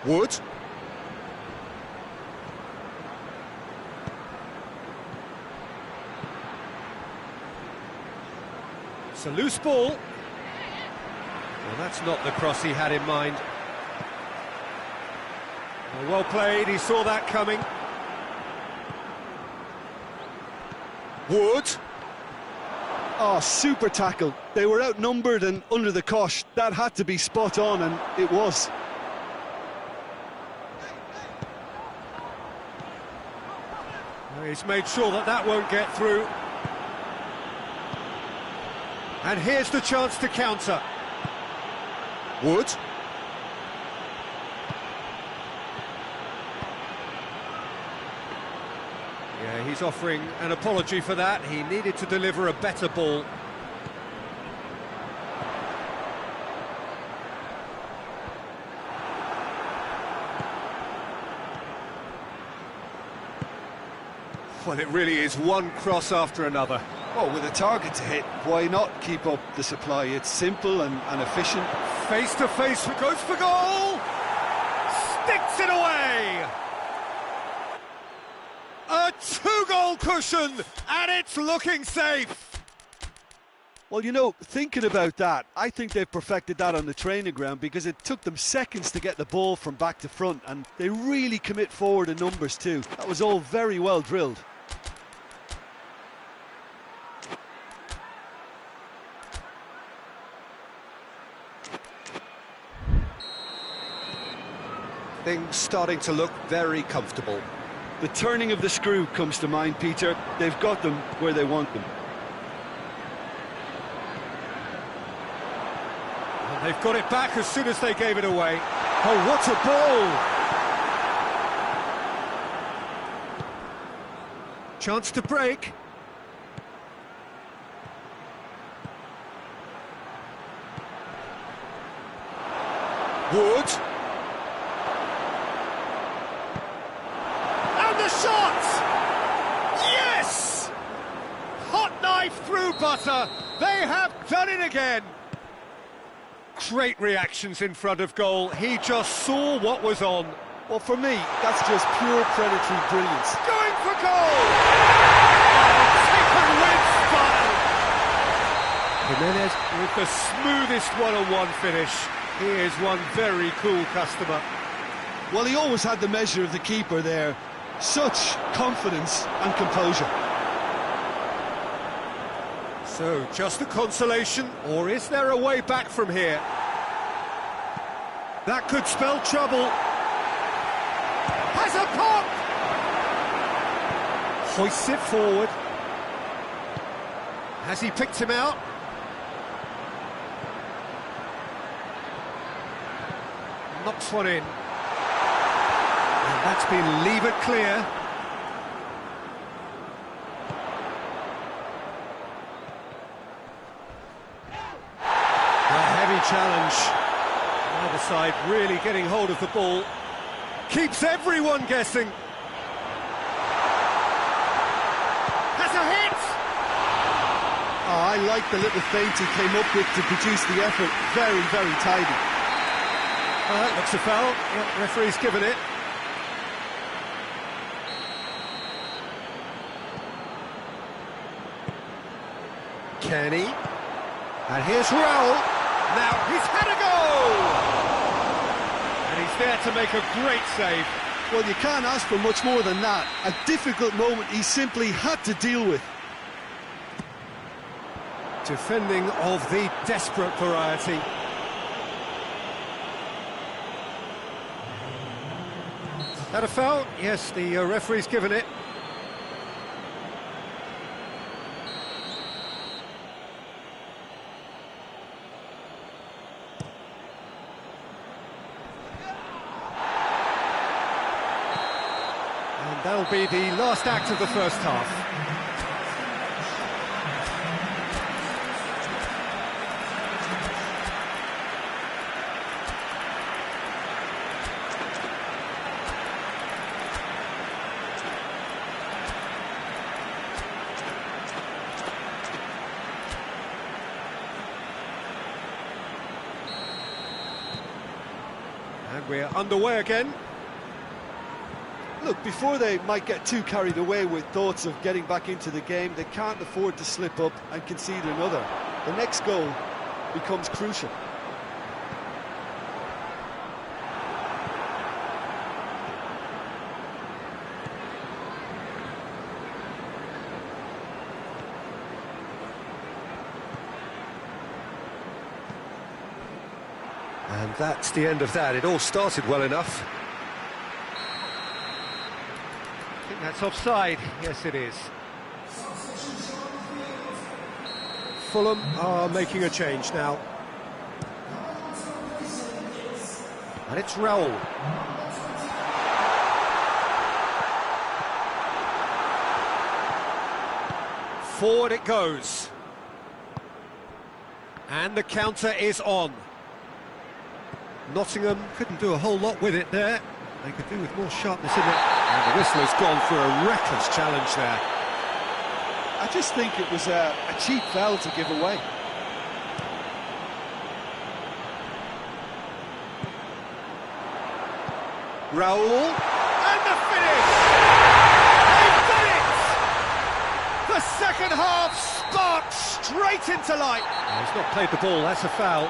Wood. It's a loose ball. Well, that's not the cross he had in mind. Well played, he saw that coming. Wood. Oh, super tackle. They were outnumbered and under the cosh. That had to be spot on, and it was. He's made sure that that won't get through. And here's the chance to counter. Wood. Yeah, he's offering an apology for that. He needed to deliver a better ball. Well, it really is one cross after another. Well, with a target to hit, why not keep up the supply? It's simple and efficient. Face to face, goes for goal! Sticks it away! A two-goal cushion, and it's looking safe! Well, you know, thinking about that, I think they've perfected that on the training ground because it took them seconds to get the ball from back to front, and they really commit forward in numbers too. That was all very well drilled. Things starting to look very comfortable. The turning of the screw comes to mind, Peter. They've got them where they want them. And they've got it back as soon as they gave it away. Oh, what a ball! Chance to break. Wood. Shot! Yes! Hot knife through butter. They have done it again. Great reactions in front of goal. He just saw what was on. Well, for me, that's just pure predatory brilliance. Going for goal! Taken with style! Jimenez with the smoothest one-on-one finish. He is one very cool customer. Well, he always had the measure of the keeper there. Such confidence and composure. So, just a consolation, or is there a way back from here? That could spell trouble. Has a pop! Hoists it forward. Has he picked him out? Knocks one in. And that's been levered clear. A heavy challenge. Either side really getting hold of the ball. Keeps everyone guessing. Has a hit! Oh, I like the little feint he came up with to produce the effort. Very, very tidy. That looks a foul. Yep, referee's given it. Kenny. And here's Raul. Now he's had a go! And he's there to make a great save. Well, you can't ask for much more than that. A difficult moment he simply had to deal with. Defending of the desperate variety. That a foul? Yes, the referee's given it. And that'll be the last act of the first half. And we're underway again. Look, before they might get too carried away with thoughts of getting back into the game, they can't afford to slip up and concede another. The next goal becomes crucial. And that's the end of that. It all started well enough. I think that's offside. Yes, it is. Fulham are making a change now. And it's Raul. Forward it goes. And the counter is on. Nottingham couldn't do a whole lot with it there. They could do with more sharpness in it. And the whistle has gone for a reckless challenge there. I just think it was a cheap foul to give away. Raul, and the finish! They've done it! The second half sparked straight into light. Oh, he's not played the ball, that's a foul.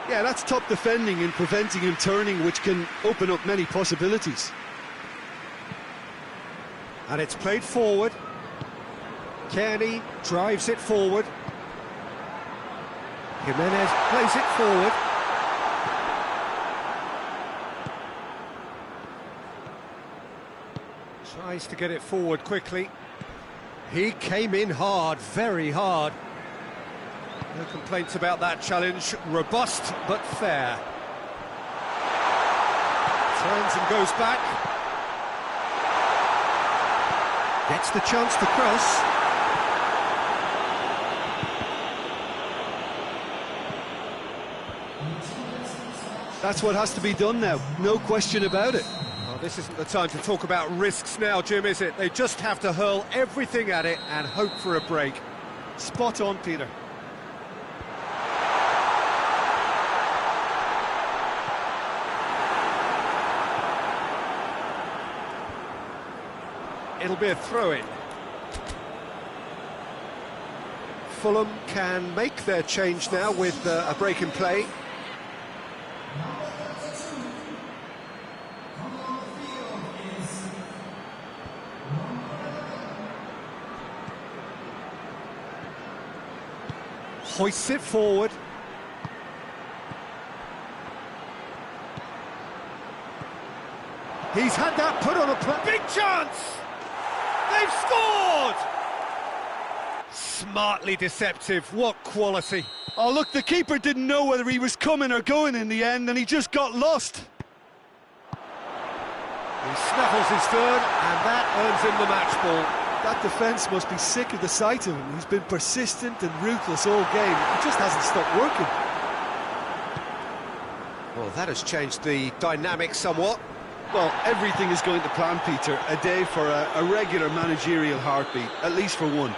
Yeah, that's top defending and preventing him turning, which can open up many possibilities. And it's played forward. Kearney drives it forward. Jimenez plays it forward. Tries to get it forward quickly. He came in hard, very hard. No complaints about that challenge. Robust, but fair. Turns and goes back. Gets the chance to cross. That's what has to be done now, no question about it. Well, Well, this isn't the time to talk about risks now, Jim, is it? They just have to hurl everything at it and hope for a break. Spot on, Peter. It'll be a throw-in. Fulham can make their change now with a break in play. Hoists it forward. He's had that put on a big chance! They've scored! Smartly deceptive, what quality. Oh, look, the keeper didn't know whether he was coming or going in the end, and he just got lost. He snaffles his third, and that earns him the match ball. That defence must be sick of the sight of him. He's been persistent and ruthless all game. He just hasn't stopped working. Well, that has changed the dynamic somewhat. Well, everything is going to plan, Peter. A day for a regular managerial heartbeat, at least for one.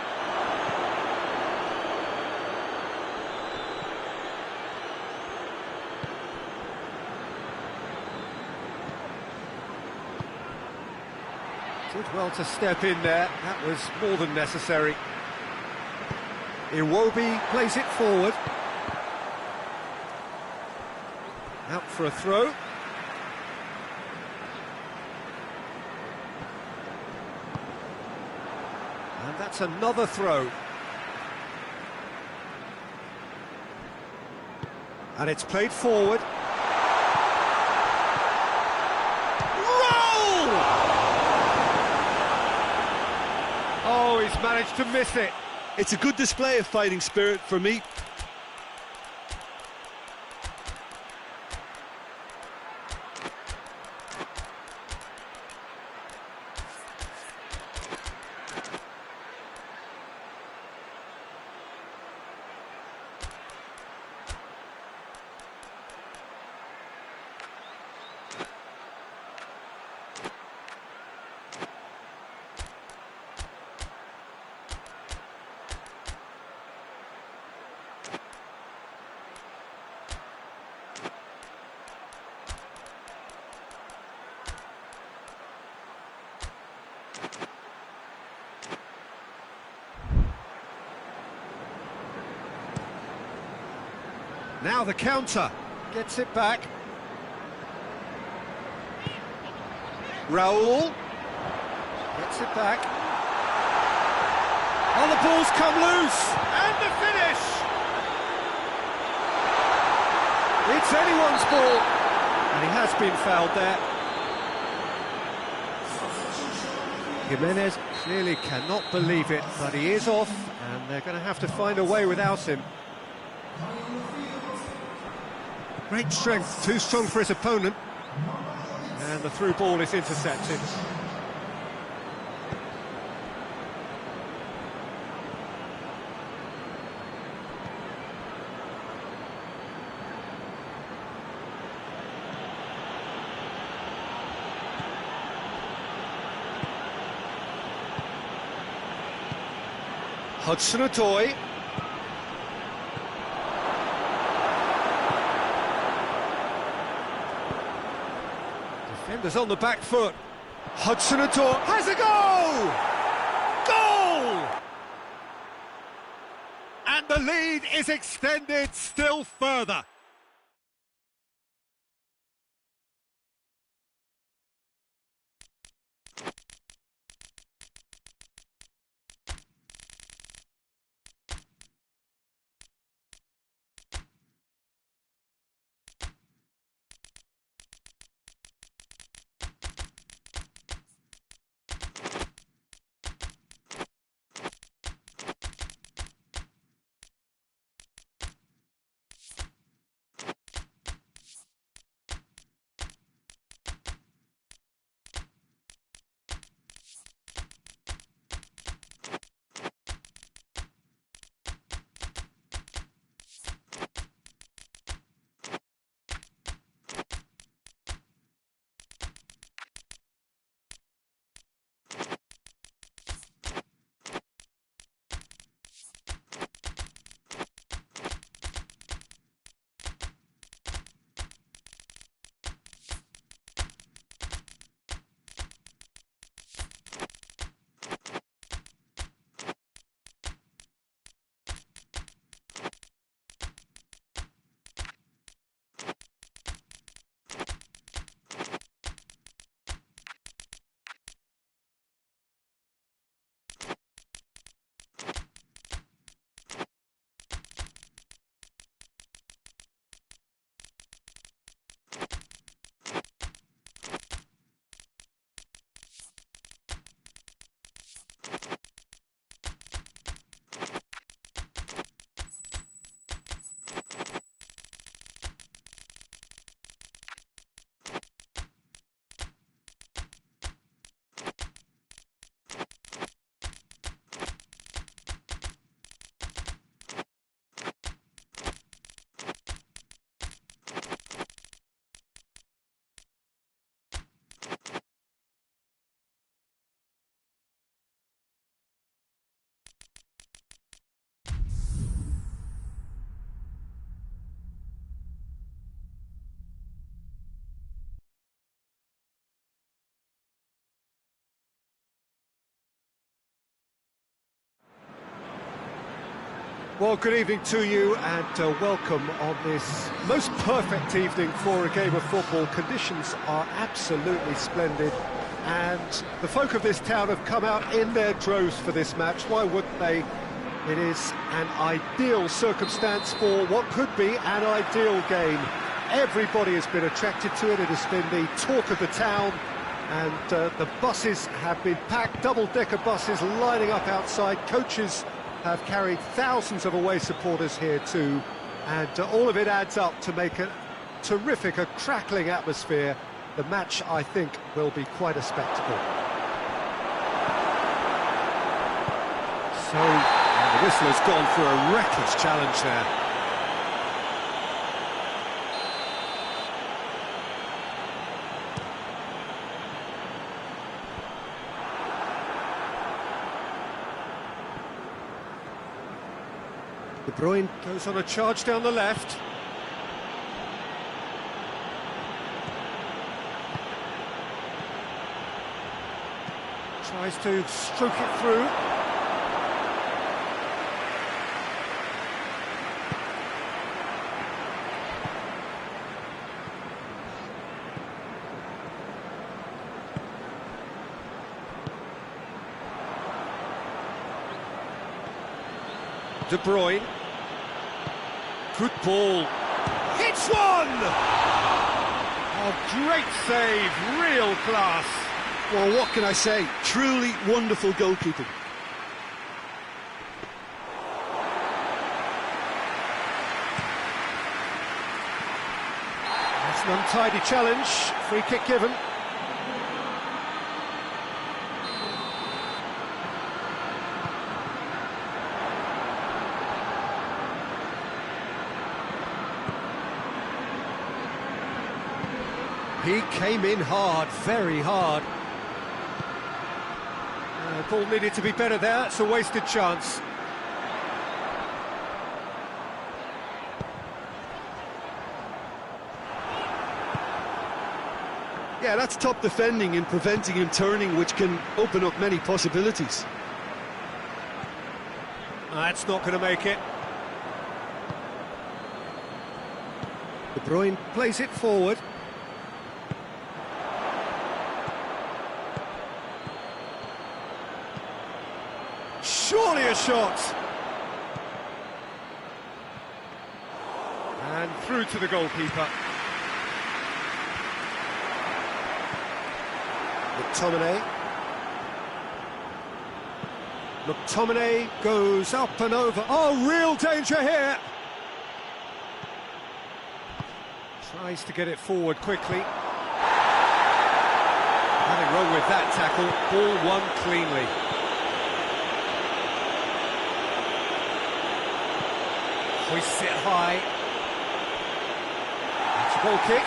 Did well to step in there. That was more than necessary. Iwobi plays it forward. Out for a throw. And that's another throw. And it's played forward. Oh, he's managed to miss it. It's a good display of fighting spirit for me. Now the counter. Gets it back. Raul. Gets it back. Oh, the ball's come loose. And the finish. It's anyone's ball. And he has been fouled there. Jimenez clearly cannot believe it, but he is off, and they're going to have to find a way without him. Great strength, too strong for his opponent. And the through ball is intercepted. Hudson-Odoi. Defenders on the back foot. Hudson-Odoi has a goal! Goal! And the lead is extended still further. Well, good evening to you and welcome on this most perfect evening for a game of football. Conditions are absolutely splendid and the folk of this town have come out in their droves for this match. Why wouldn't they? It is an ideal circumstance for what could be an ideal game. Everybody has been attracted to it. It has been the talk of the town and the buses have been packed, double-decker buses lining up outside. Coaches have carried thousands of away supporters here too, and all of it adds up to make a terrific, a crackling atmosphere. The match, I think, will be quite a spectacle. So, and the whistle has gone for a reckless challenge there. De Bruyne goes on a charge down the left. Tries to stroke it through. De Bruyne. Good ball. Hits one! Oh, great save, real class. Well, what can I say? Truly wonderful goalkeeping. That's an untidy challenge. Free kick given. He came in hard, very hard. Ball needed to be better there, it's a wasted chance. Yeah, that's top defending and preventing him turning, which can open up many possibilities. That's not going to make it. De Bruyne plays it forward. Surely a shot! And through to the goalkeeper. McTominay goes up and over. Oh, real danger here! Tries to get it forward quickly. Nothing wrong with that tackle. Ball won cleanly. Hoists it high. It's a goal kick.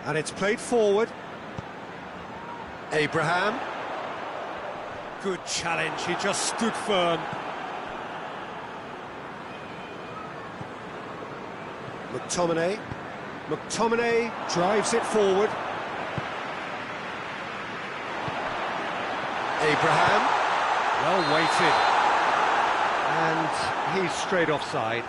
And it's played forward. Abraham. Good challenge, he just stood firm. McTominay drives it forward. Abraham, well weighted, and he's straight offside.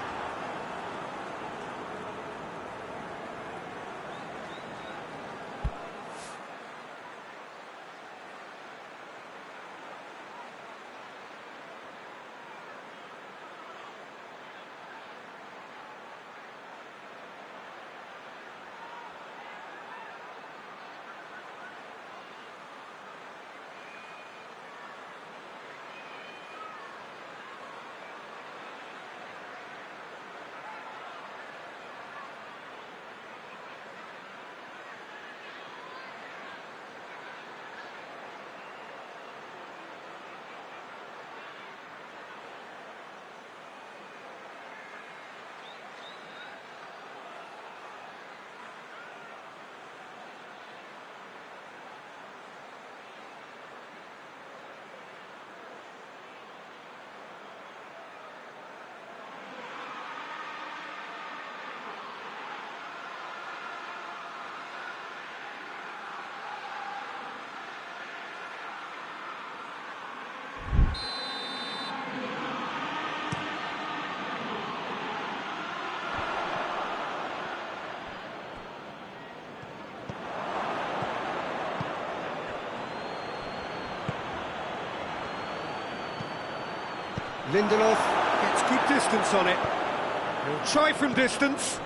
Lindelof gets good distance on it. He'll try from distance.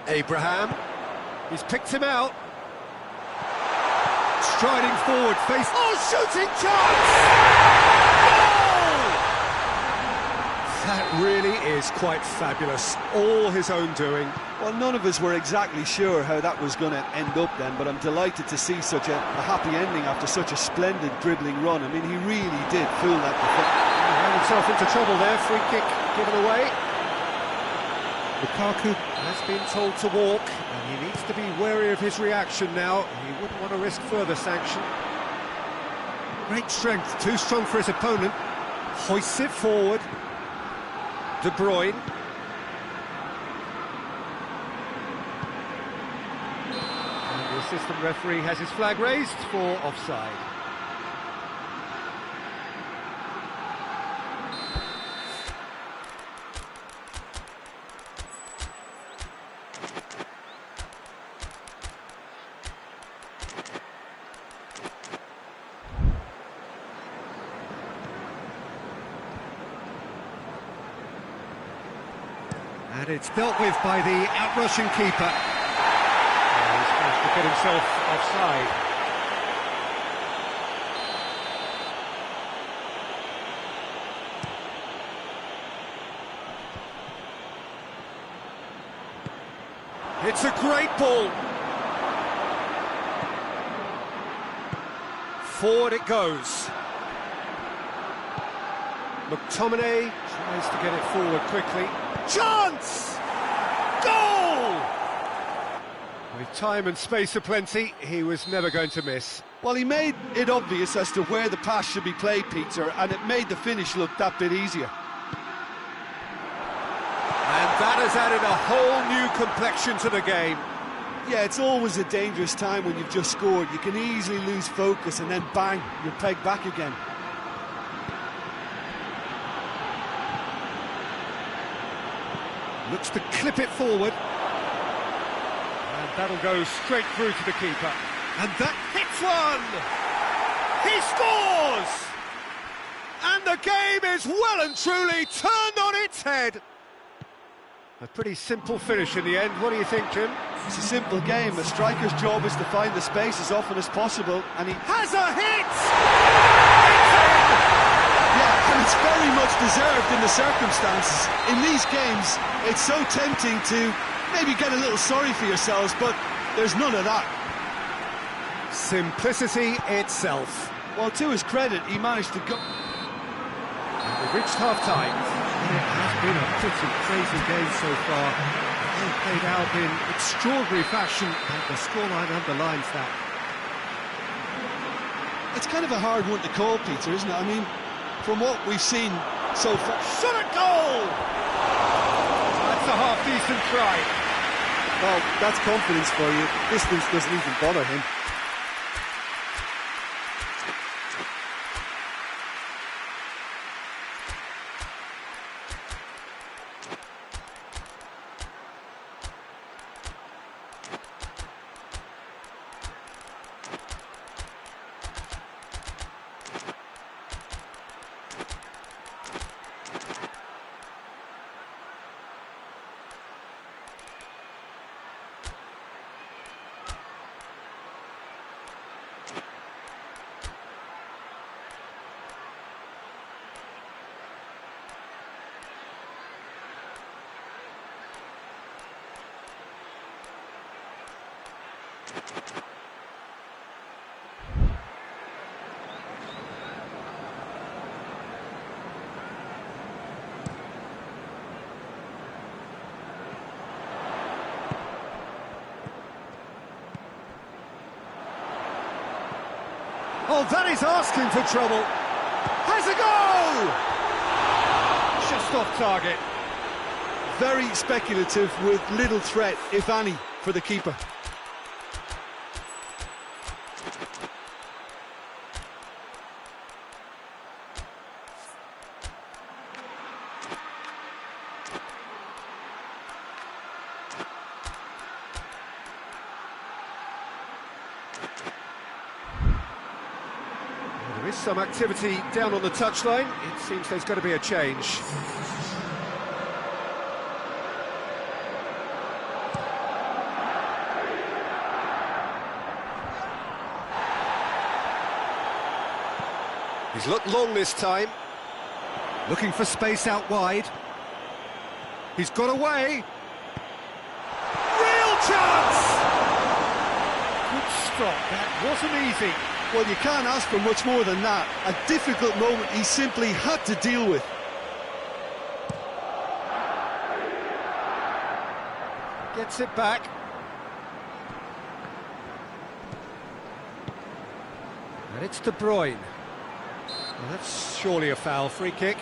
Abraham. He's picked him out. Striding forward, face... Oh, shooting chance! Goal! That really is quite fabulous. All his own doing. Well, none of us were exactly sure how that was going to end up then, but I'm delighted to see such a happy ending after such a splendid dribbling run. I mean, he really did fool that defence. He ran himself into trouble there. Free kick given away. Lukaku has been told to walk, and he needs to be wary of his reaction now. He wouldn't want to risk further sanction. Great strength, too strong for his opponent. Hoists it forward. De Bruyne. And the assistant referee has his flag raised for offside. And it's dealt with by the out-rushing keeper. He's managed to get himself offside. It's a great ball. Forward it goes. McTominay tries to get it forward quickly. Chance! Goal! With time and space aplenty, he was never going to miss. Well, he made it obvious as to where the pass should be played, Peter, and it made the finish look that bit easier. And that has added a whole new complexion to the game. Yeah, it's always a dangerous time when you've just scored. You can easily lose focus and then bang, you're pegged back again. Looks to clip it forward. And that'll go straight through to the keeper. And that hits one! He scores! And the game is well and truly turned on its head. A pretty simple finish in the end. What do you think, Jim? It's a simple game. A striker's job is to find the space as often as possible, and he has a hit! Yeah, and it's very much deserved in the circumstances. In these games, it's so tempting to maybe get a little sorry for yourselves, but there's none of that. Simplicity itself. Well, to his credit, he managed to go... And we've reached half-time. It has been a pretty crazy game so far. It played out in extraordinary fashion, and the scoreline underlines that. It's kind of a hard one to call, Peter, isn't it? I mean, from what we've seen so far... Shot at goal! That's a half-decent try. Well, that's confidence for you. Distance doesn't even bother him. Oh, that is asking for trouble. Has a goal! Just off target. Very speculative with little threat, if any, for the keeper. some activity down on the touchline. It seems there's got to be a change. He's looked long this time. Looking for space out wide. He's got away. Real chance! Good stop, that wasn't easy. Well, you can't ask for much more than that. A difficult moment he simply had to deal with. Gets it back. And it's De Bruyne. Well, that's surely a foul. Free kick.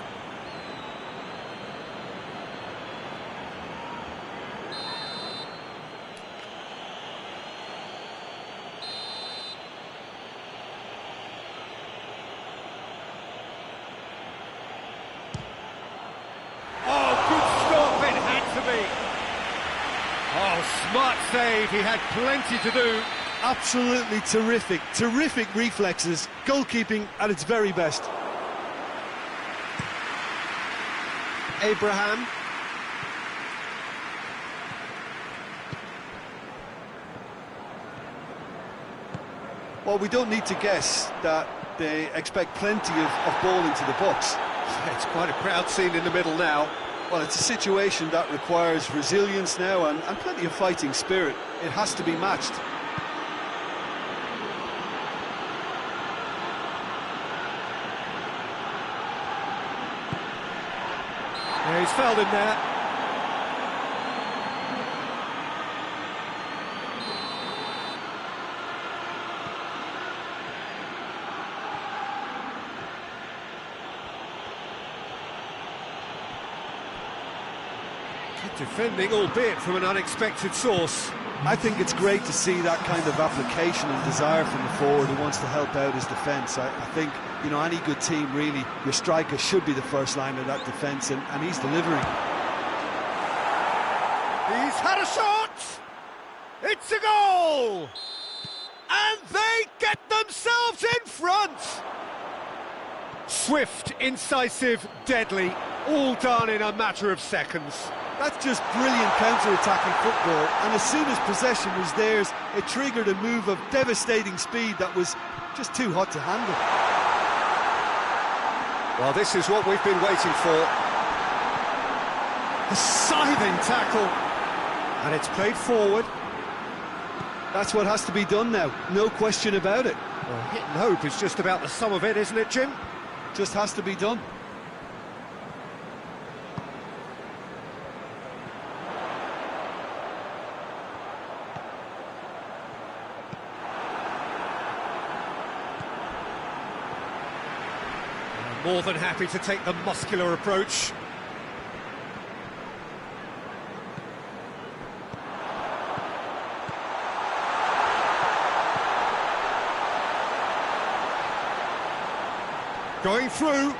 Oh, smart save, he had plenty to do. Absolutely terrific reflexes, goalkeeping at its very best. Abraham. Well, we don't need to guess that they expect plenty of ball into the box. It's quite a crowd scene in the middle now. Well, it's a situation that requires resilience now and plenty of fighting spirit. It has to be matched. Yeah, he's fouled him there. Good defending, albeit from an unexpected source. I think it's great to see that kind of application and desire from the forward who wants to help out his defence. I think, you know, any good team, really, your striker should be the first line of that defence, and he's delivering. He's had a shot! It's a goal! And they get themselves in front! Swift, incisive, deadly, all done in a matter of seconds. That's just brilliant counter-attacking football, and as soon as possession was theirs, it triggered a move of devastating speed that was just too hot to handle. Well, this is what we've been waiting for. A scything tackle. And it's played forward. That's what has to be done now, no question about it. Well, hit and hope is just about the sum of it, isn't it, Jim? Just has to be done. More than happy to take the muscular approach. Going through. Oh,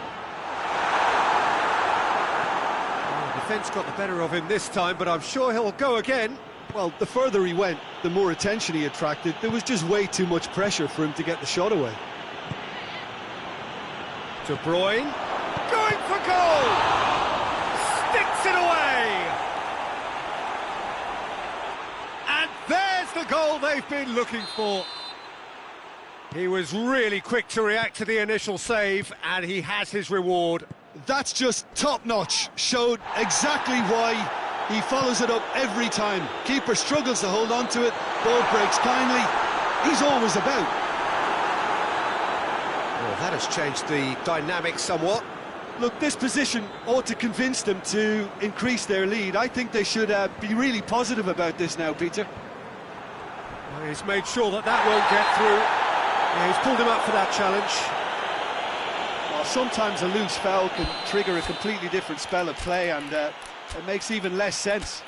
the defence got the better of him this time, but I'm sure he'll go again. Well, the further he went, the more attention he attracted. There was just way too much pressure for him to get the shot away. De Bruyne, going for goal! Sticks it away! And there's the goal they've been looking for. He was really quick to react to the initial save, and he has his reward. That's just top-notch. Showed exactly why he follows it up every time. Keeper struggles to hold on to it, ball breaks kindly. He's always about. Well, that has changed the dynamic somewhat. Look, this position ought to convince them to increase their lead. I think they should be really positive about this now, Peter. Well, he's made sure that that won't get through. Yeah, he's pulled him up for that challenge. Well, sometimes a loose foul can trigger a completely different spell of play, and it makes even less sense.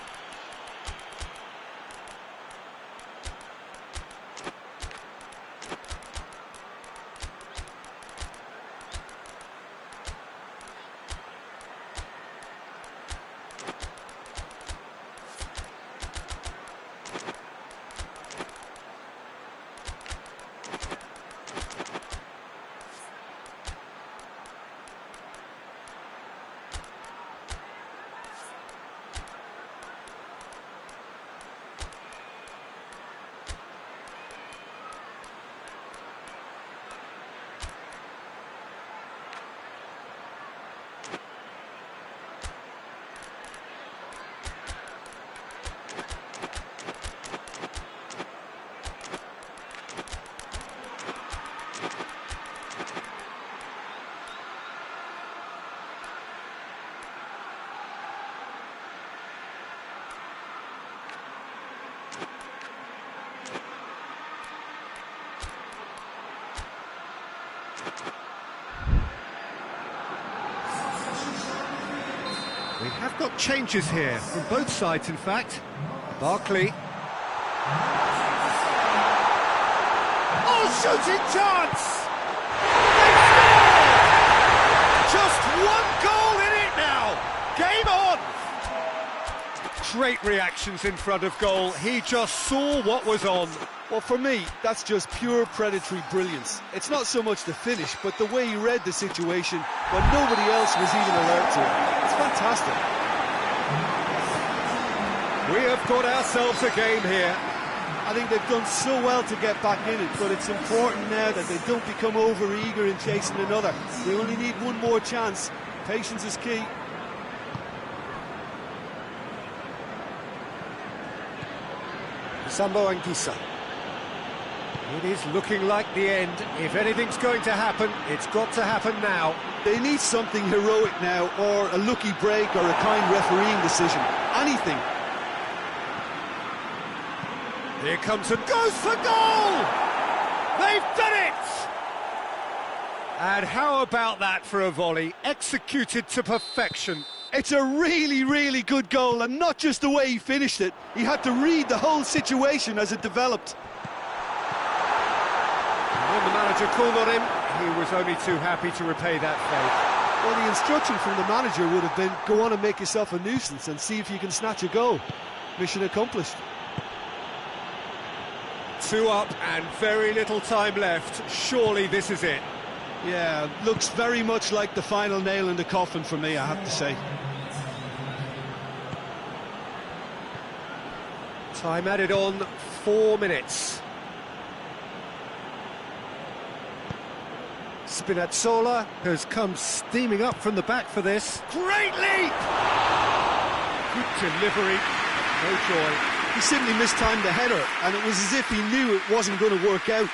have got changes here, from both sides in fact. Barkley. Oh, shooting chance! They score! Just one goal in it now! Game on! Great reactions in front of goal. He just saw what was on. Well, for me, that's just pure predatory brilliance. It's not so much the finish, but the way he read the situation when nobody else was even alert to it. It's fantastic. We have got ourselves a game here. I think they've done so well to get back in it, but it's important now that they don't become over-eager in chasing another. They only need one more chance. Patience is key. Sambo Anguissa. It is looking like the end. If anything's going to happen, it's got to happen now. They need something heroic now, or a lucky break, or a kind refereeing decision. Anything. Here comes and goes for goal! They've done it! And how about that for a volley, executed to perfection? It's a really, really good goal, and not just the way he finished it. He had to read the whole situation as it developed. And when the manager called on him, he was only too happy to repay that favour. Well, the instruction from the manager would have been, go on and make yourself a nuisance and see if you can snatch a goal. Mission accomplished. 2 up and very little time left. Surely this is it. Yeah, looks very much like the final nail in the coffin for me, I have to say. Time added on, 4 minutes. Spinazzola has come steaming up from the back for this. Great leap! Good delivery, no joy. He simply mistimed the header, and it was as if he knew it wasn't going to work out.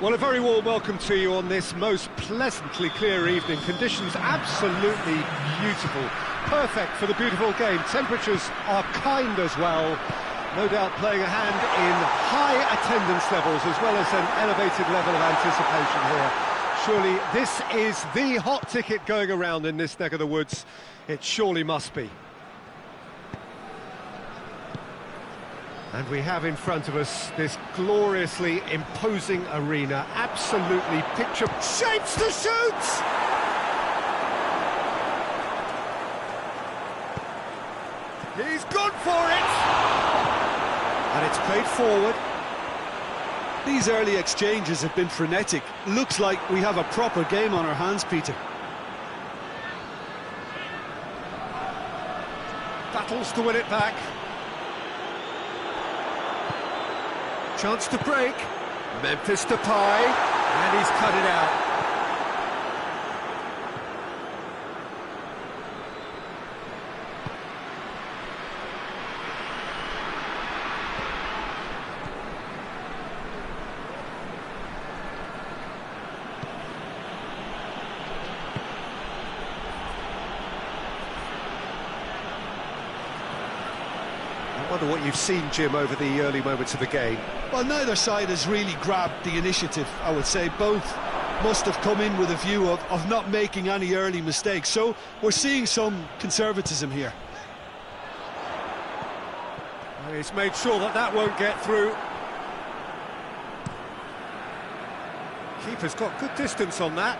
Well, a very warm welcome to you on this most pleasantly clear evening. Conditions absolutely beautiful. Perfect for the beautiful game. Temperatures are kind as well. No doubt playing a hand in high attendance levels as well as an elevated level of anticipation here. Surely this is the hot ticket going around in this neck of the woods. It surely must be. And we have in front of us this gloriously imposing arena. Absolutely picture shapes to shoot! He's gone for it! And it's played forward. These early exchanges have been frenetic. Looks like we have a proper game on our hands, Peter. Battles to win it back. Chance to break. Memphis Depay, and he's cut it out. I wonder what you've seen, Jim, over the early moments of the game. Well, neither side has really grabbed the initiative, I would say. Both must have come in with a view of not making any early mistakes. So we're seeing some conservatism here. He's made sure that that won't get through. Keeper's got good distance on that.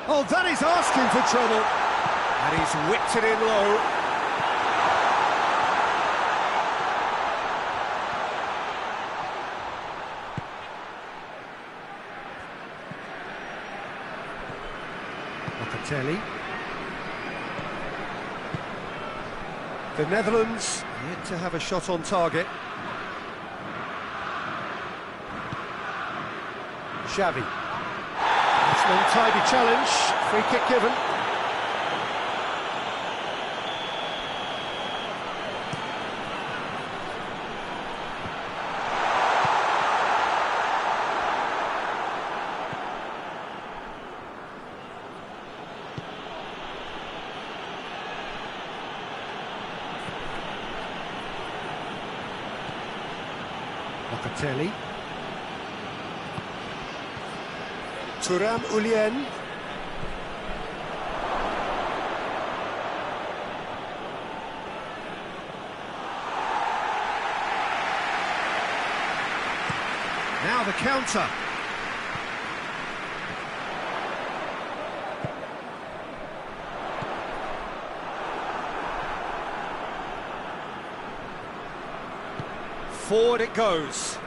Oh, that is asking for trouble. And he's whipped it in low. Locatelli. The Netherlands yet to have a shot on target. Xavi. Long tidy challenge, free kick given. Locatelli. Thuram Ulien. Now the counter. Forward it goes.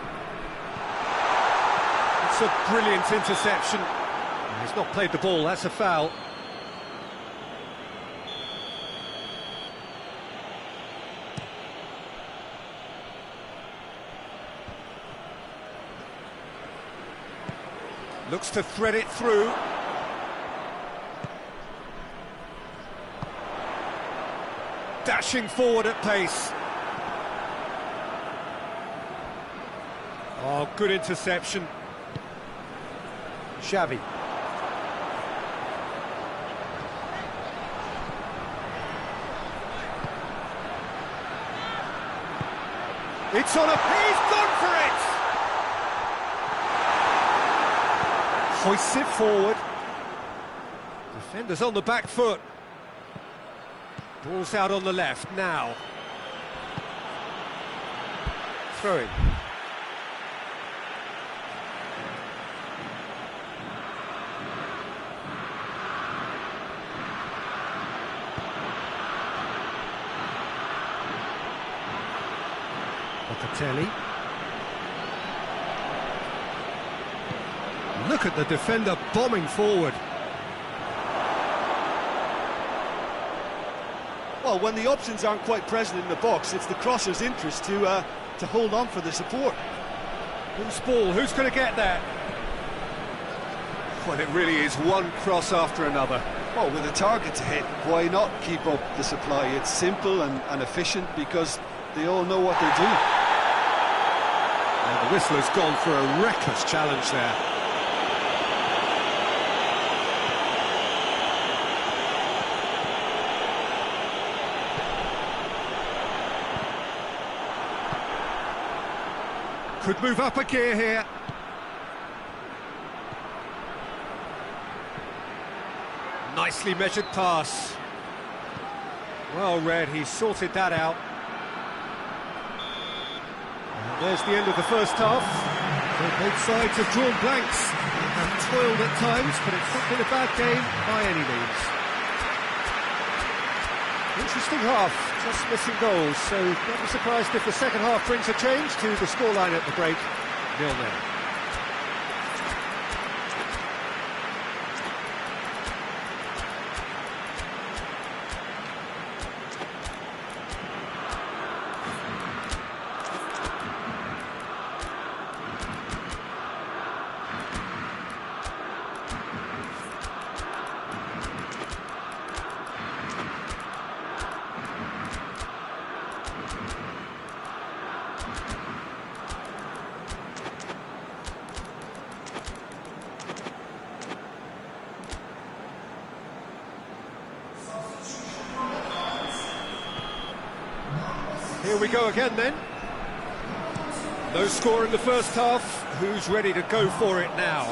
It's a brilliant interception. He's not played the ball, that's a foul. Looks to thread it through. Dashing forward at pace. Oh, good interception. Xavi. It's on a... He's gone for it! Hoists it forward. Defenders on the back foot. Ball's out on the left now. Throwing. Locatelli. Look at the defender bombing forward. Well, when the options aren't quite present in the box, it's the crosser's interest to hold on for the support. Loose ball, who's going to get that? Well, it really is one cross after another. Well, with a target to hit, why not keep up the supply? It's simple and efficient because they all know what they're doing. And the whistler's gone for a reckless challenge there. Could move up a gear here. Nicely measured pass. Well read, he sorted that out. And there's the end of the first half. Well, both sides have drawn blanks. They have toiled at times, but it's not been a bad game by any means. Interesting half, just missing goals, so don't be surprised if the second half brings a change to the scoreline at the break, 0-0. Here we go again then. No score in the first half. Who's ready to go for it now?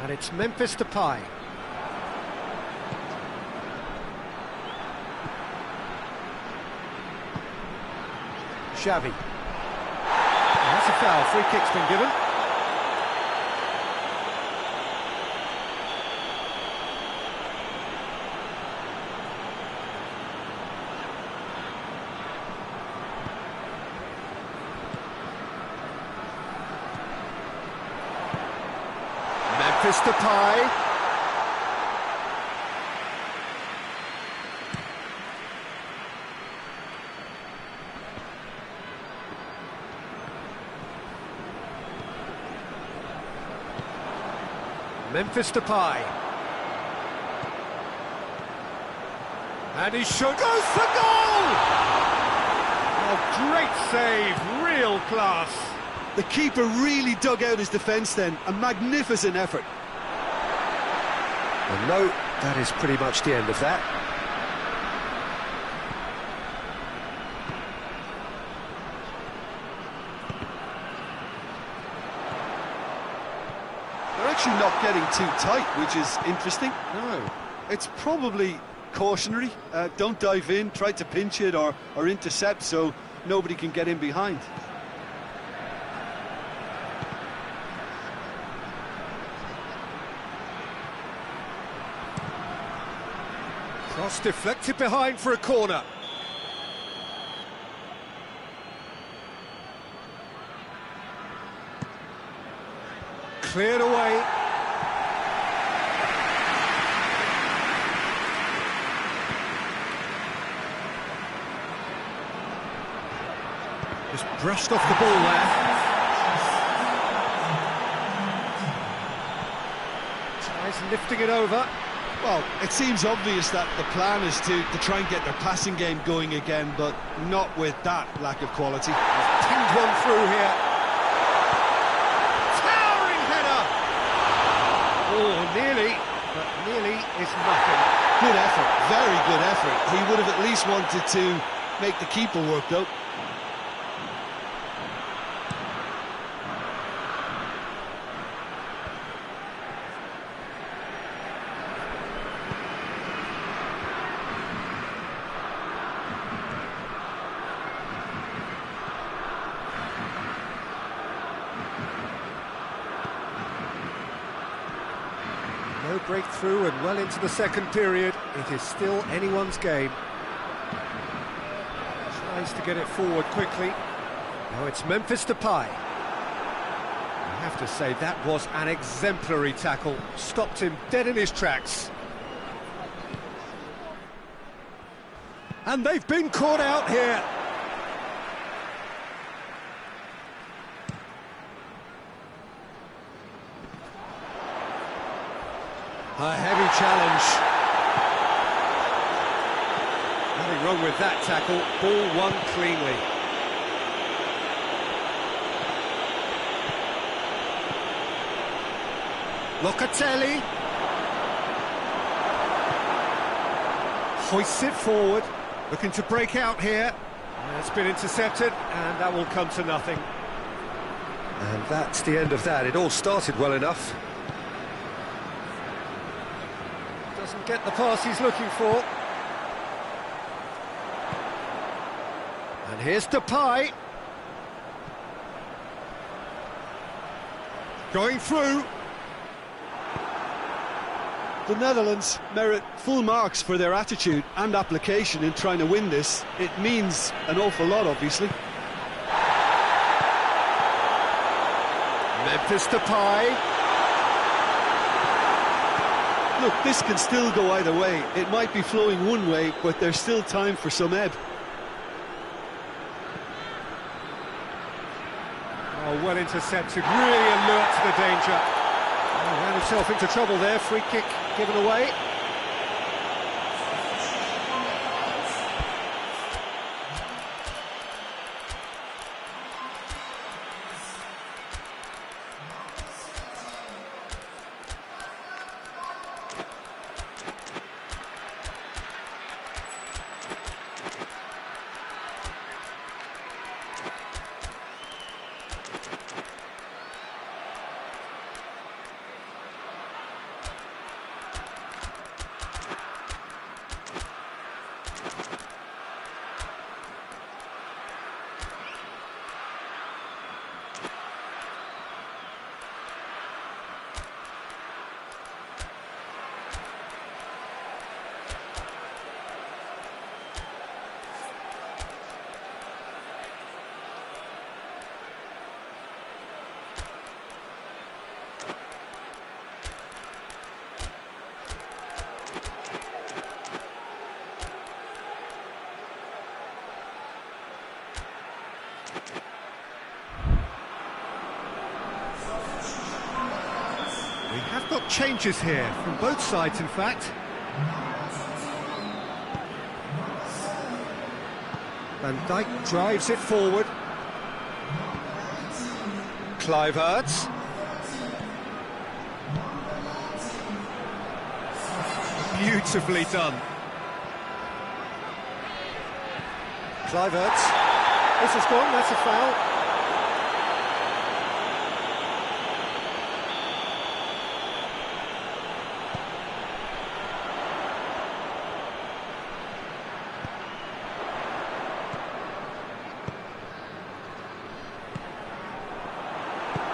And it's Memphis Depay. Xavi. That's a foul. Free kick's been given. Memphis Depay. Memphis Depay. And he should goes for goal! Oh, great save, real class. The keeper really dug out his defence then, a magnificent effort. Well, no, that is pretty much the end of that. They're actually not getting too tight, which is interesting. No. It's probably cautionary. Don't dive in, try to pinch it or intercept so nobody can get in behind. Cross deflected behind for a corner. Cleared away. Just brushed off the ball there. Tries lifting it over. Well, it seems obvious that the plan is to try and get their passing game going again, but not with that lack of quality. Pinged one through here. Towering header! Oh, nearly, but nearly is nothing. Good effort, very good effort. He would have at least wanted to make the keeper work, though. No breakthrough and well into the second period. It is still anyone's game. Tries to get it forward quickly. Now it's Memphis Depay. I have to say that was an exemplary tackle. Stopped him dead in his tracks. And they've been caught out here. A heavy challenge. Nothing wrong with that tackle. Ball won cleanly. Locatelli. Hoists it forward. Looking to break out here. It's been intercepted, and that will come to nothing. And that's the end of that. It all started well enough. Doesn't get the pass he's looking for. And here's Depay. Going through. The Netherlands merit full marks for their attitude and application in trying to win this. It means an awful lot, obviously. Memphis Depay. Look, this can still go either way. It might be flowing one way, but there's still time for some ebb. Oh, well intercepted, really alert to the danger. Oh, ran himself into trouble there, free kick given away. We have got changes here, from both sides in fact. Van Dijk drives it forward. Kluivert. Beautifully done. Kluivert. This has gone, that's a foul.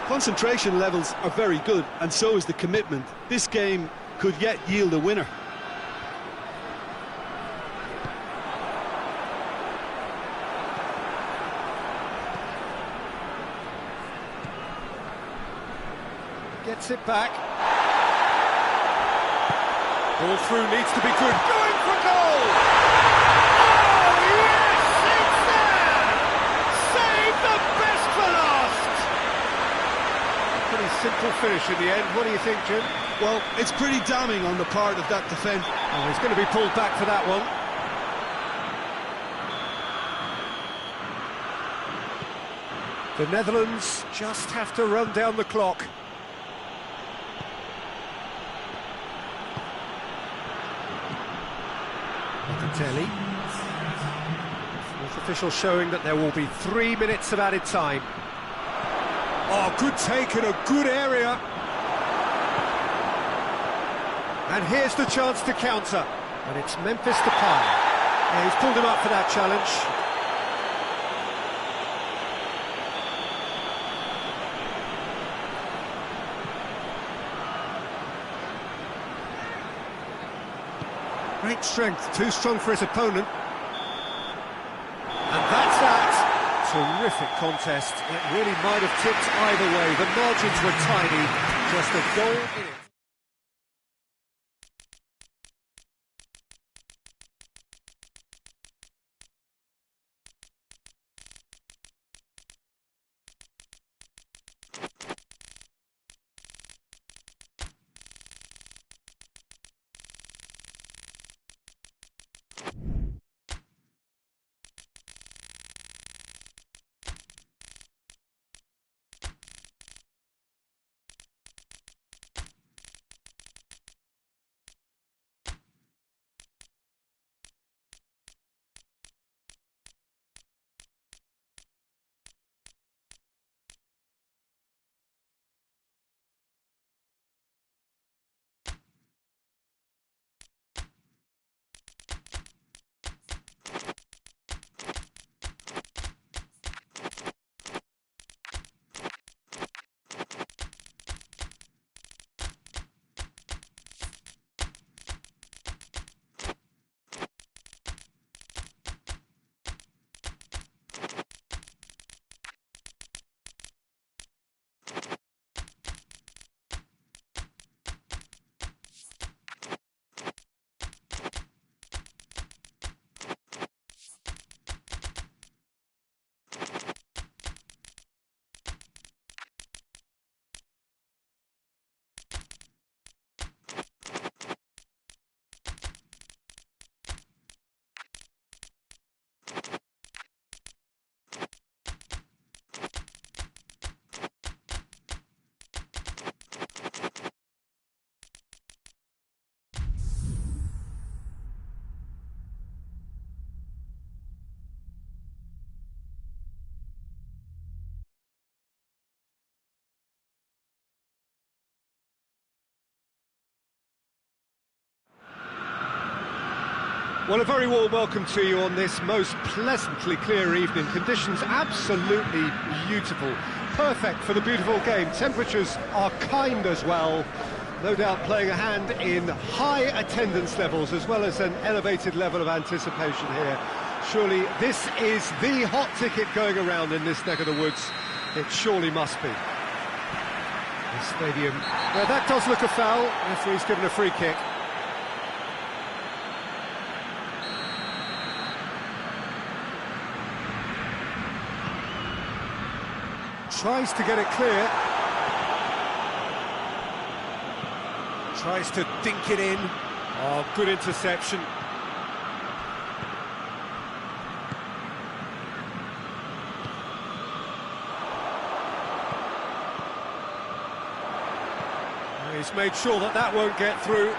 Concentration levels are very good, and so is the commitment. This game could yet yield a winner. Gets it back. Ball through needs to be good. Going for goal! Oh, yes! It's there! Save the best for last! Pretty simple finish in the end. What do you think, Jim? Well, it's pretty damning on the part of that defence. Oh, he's going to be pulled back for that one. The Netherlands just have to run down the clock. Locatelli. Fourth official showing that there will be 3 minutes of added time. Oh, good take in a good area. And here's the chance to counter. And it's Memphis Depay. Yeah, he's pulled him up for that challenge. Great strength, too strong for his opponent. And that's that. Terrific contest. It really might have tipped either way. The margins were tiny, just a goal in it. Well, a very warm welcome to you on this most pleasantly clear evening. Conditions absolutely beautiful. Perfect for the beautiful game. Temperatures are kind as well. No doubt playing a hand in high attendance levels as well as an elevated level of anticipation here. Surely this is the hot ticket going around in this neck of the woods. It surely must be. The stadium. Yeah, that does look a foul. Referee's given a free kick. Tries to get it clear. Tries to dink it in. Oh, good interception. He's made sure that that won't get through.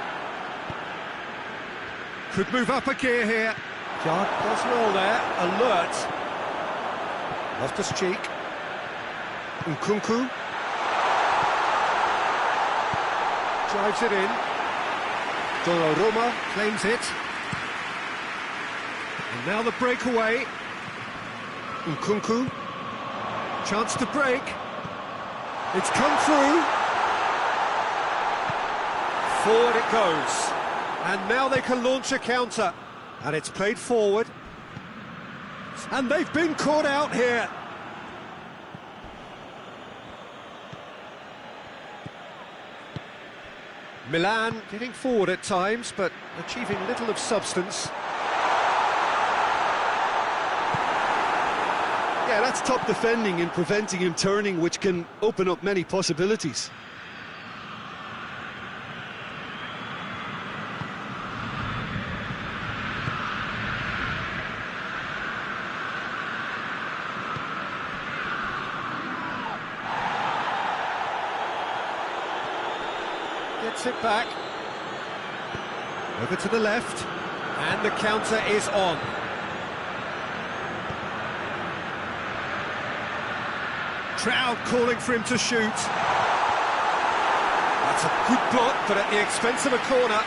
Could move up a gear here. Yard does well there. Alert. Loftus-Cheek. Nkunku. Drives it in. Donnarumma claims it. And now the breakaway. Nkunku. Chance to break. It's come through. Forward it goes. And now they can launch a counter. And it's played forward. And they've been caught out here. Milan getting forward at times, but achieving little of substance. Yeah, that's top defending and preventing him turning, which can open up many possibilities. Gets it back. Over to the left. And the counter is on. Crowd calling for him to shoot. That's a good block, but at the expense of a corner.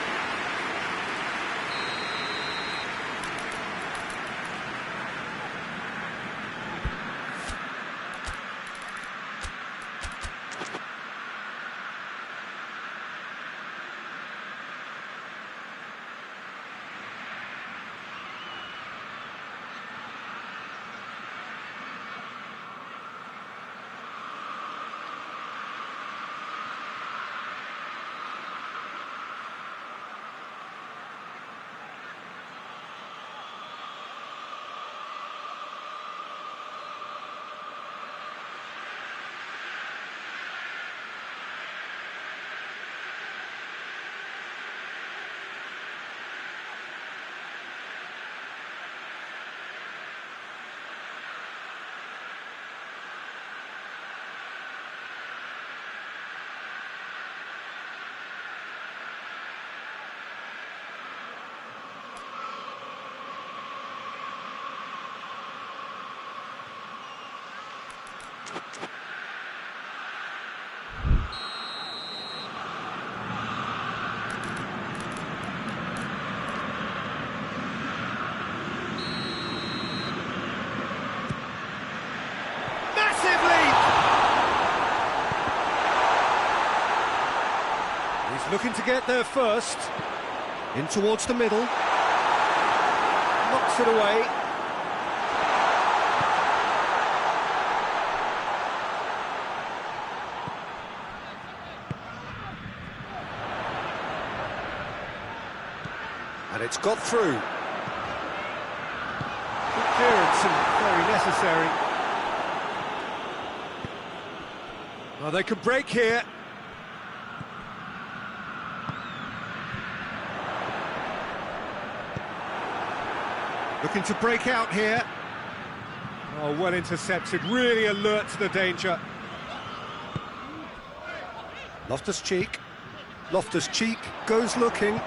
Looking to get there first. In towards the middle. Knocks it away. And it's got through. Good clearance and very necessary. Well, they could break here. Looking to break out here. Oh, well intercepted, really alert to the danger. Loftus-Cheek. Loftus-Cheek goes looking. Real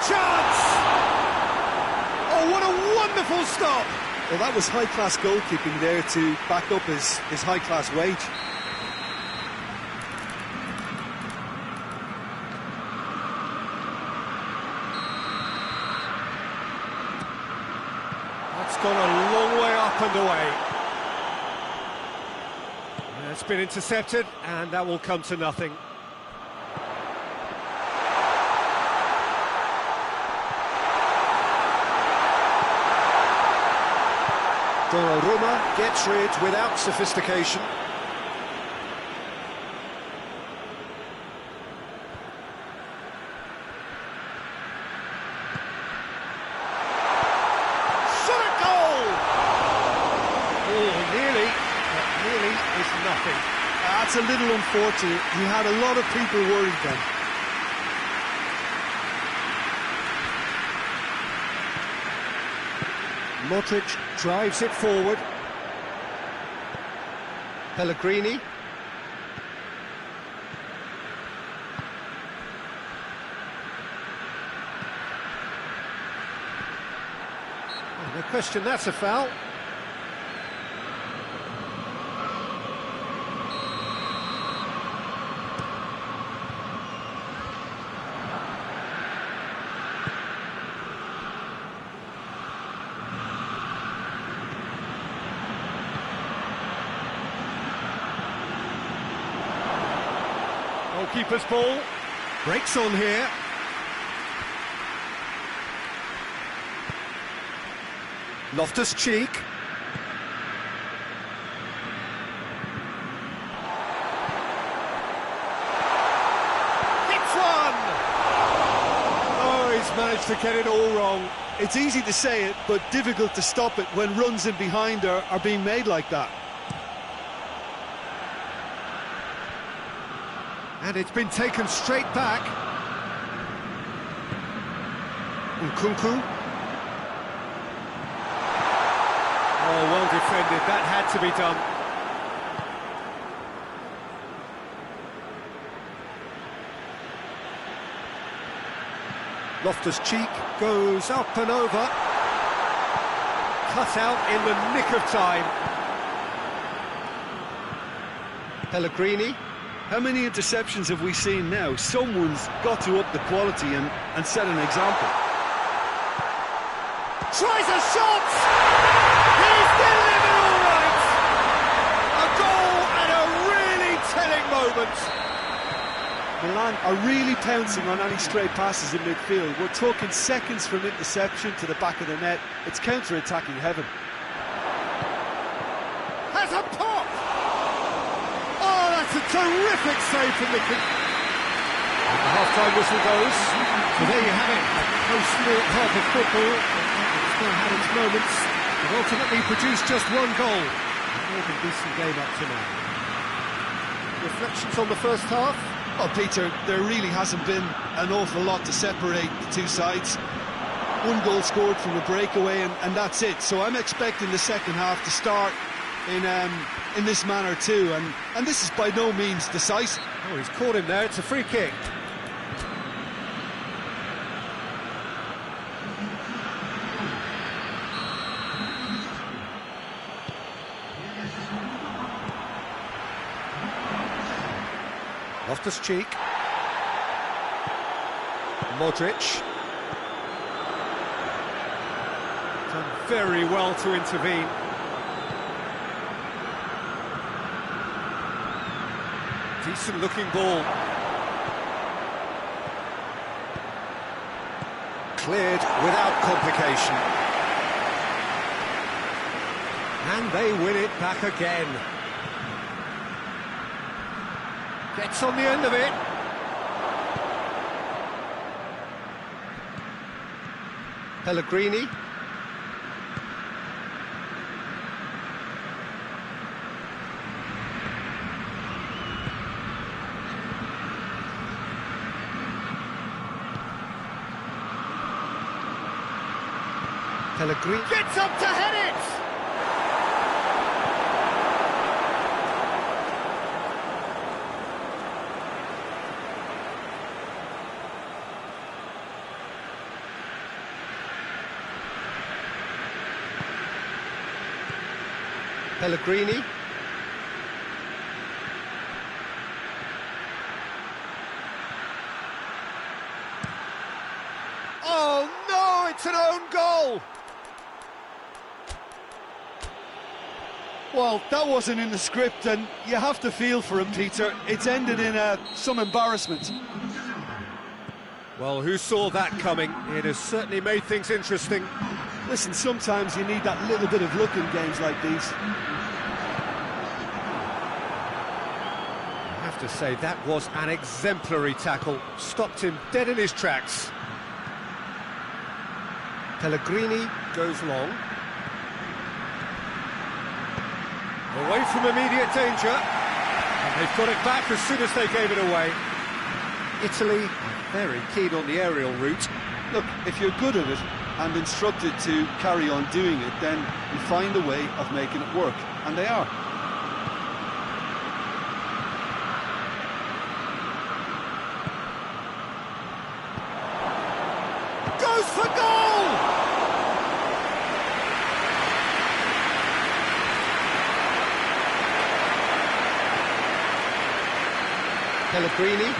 chance! Oh, what a wonderful stop! Well, that was high-class goalkeeping there to back up his high-class wage. It's gone a long way up and away. It's been intercepted, and that will come to nothing. Donnarumma gets rid without sophistication. Shot at goal! Oh, nearly, but nearly is nothing. That's a little unfortunate. He had a lot of people worried then. Modric drives it forward. Pellegrini. Oh, no question, that's a foul. Goalkeeper's ball, breaks on here. Loftus-Cheek. Hits one! Oh, he's managed to get it all wrong. It's easy to say it, but difficult to stop it when runs in behind are being made like that. And it's been taken straight back. Nkunku. Oh, well defended. That had to be done. Loftus-Cheek goes up and over. Cut out in the nick of time. Pellegrini. How many interceptions have we seen now? Someone's got to up the quality and set an example. Tries a shot! He's delivered all right! A goal at a really telling moment. Milan are really pouncing on any stray passes in midfield. We're talking seconds from interception to the back of the net. It's counter-attacking heaven. Has a pop! Oh, that's a terrific save from the keeper. The half-time whistle goes. So there you have it, a close-fought half of football. It's still had its moments, but ultimately produced just one goal. A more than decent game up to now. Reflections on the first half? Oh, Peter, there really hasn't been an awful lot to separate the two sides. One goal scored from a breakaway, and that's it. So I'm expecting the second half to start in this manner too, and this is by no means decisive. Oh, he's caught him there. It's a free kick. Loftus-Cheek. Modric. Done very well to intervene. Decent looking ball. Cleared without complication. And they win it back again. Gets on the end of it. Pellegrini. Pellegrini gets up to head it! Pellegrini. Oh no, it's an own goal! Well, that wasn't in the script, and you have to feel for him, Peter. It's ended in some embarrassment. Well, who saw that coming? It has certainly made things interesting. Listen, sometimes you need that little bit of luck in games like these. I have to say, that was an exemplary tackle. Stopped him dead in his tracks. Pellegrini goes long. Away from immediate danger. And they've got it back as soon as they gave it away. Italy are very keen on the aerial route. Look, if you're good at it and instructed to carry on doing it, then you find a way of making it work. And they are. Goes for goal! Pellegrini.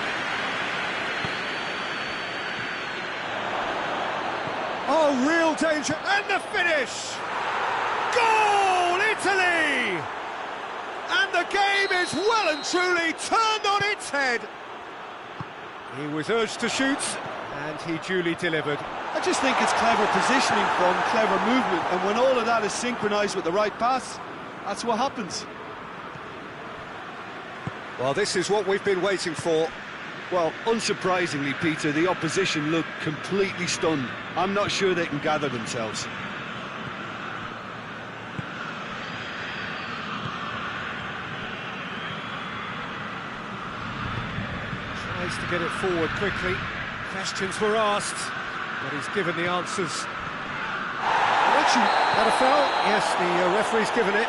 Oh, real danger, and the finish! Goal, Italy! And the game is well and truly turned on its head. He was urged to shoot, and he duly delivered. I just think it's clever positioning from clever movement, and when all of that is synchronised with the right pass, that's what happens. Well, this is what we've been waiting for. Well, unsurprisingly, Peter, the opposition look completely stunned. I'm not sure they can gather themselves. Tries to get it forward quickly. Questions were asked, but he's given the answers. That a foul? Yes, the referee's given it.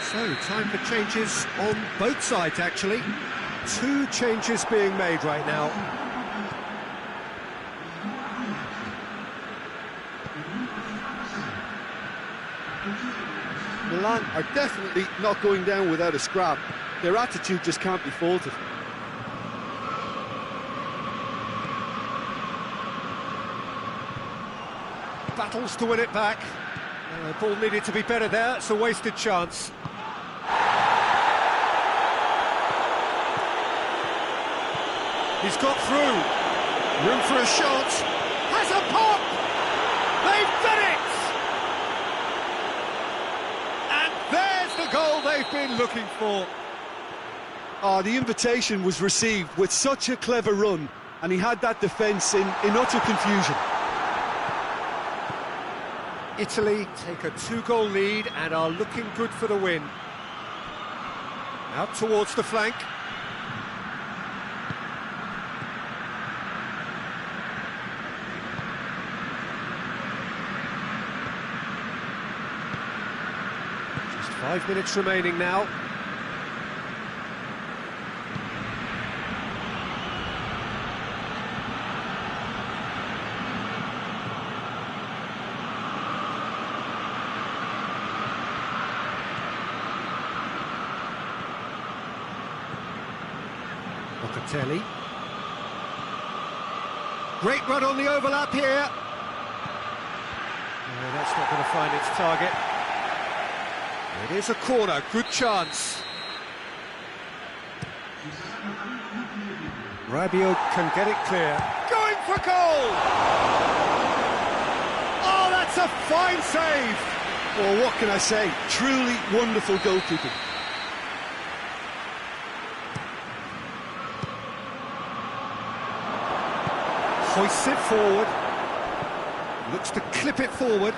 So, time for changes on both sides, actually. 2 changes being made right now. Milan are definitely not going down without a scrap. Their attitude just can't be faulted. Battles to win it back. The ball needed to be better there. It's a wasted chance. He's got through. Room for a shot. Has a pop! They've done it! And there's the goal they've been looking for. Oh, the invitation was received with such a clever run, and he had that defence in utter confusion. Italy take a 2-goal lead and are looking good for the win. Out towards the flank. Just 5 minutes remaining now. Locatelli. Great run on the overlap here. No, that's not going to find its target. It is a corner, good chance. Rabiot can get it clear. Going for goal! Oh, that's a fine save! Well, what can I say? Truly wonderful goalkeeping. Hoists it forward. Looks to clip it forward.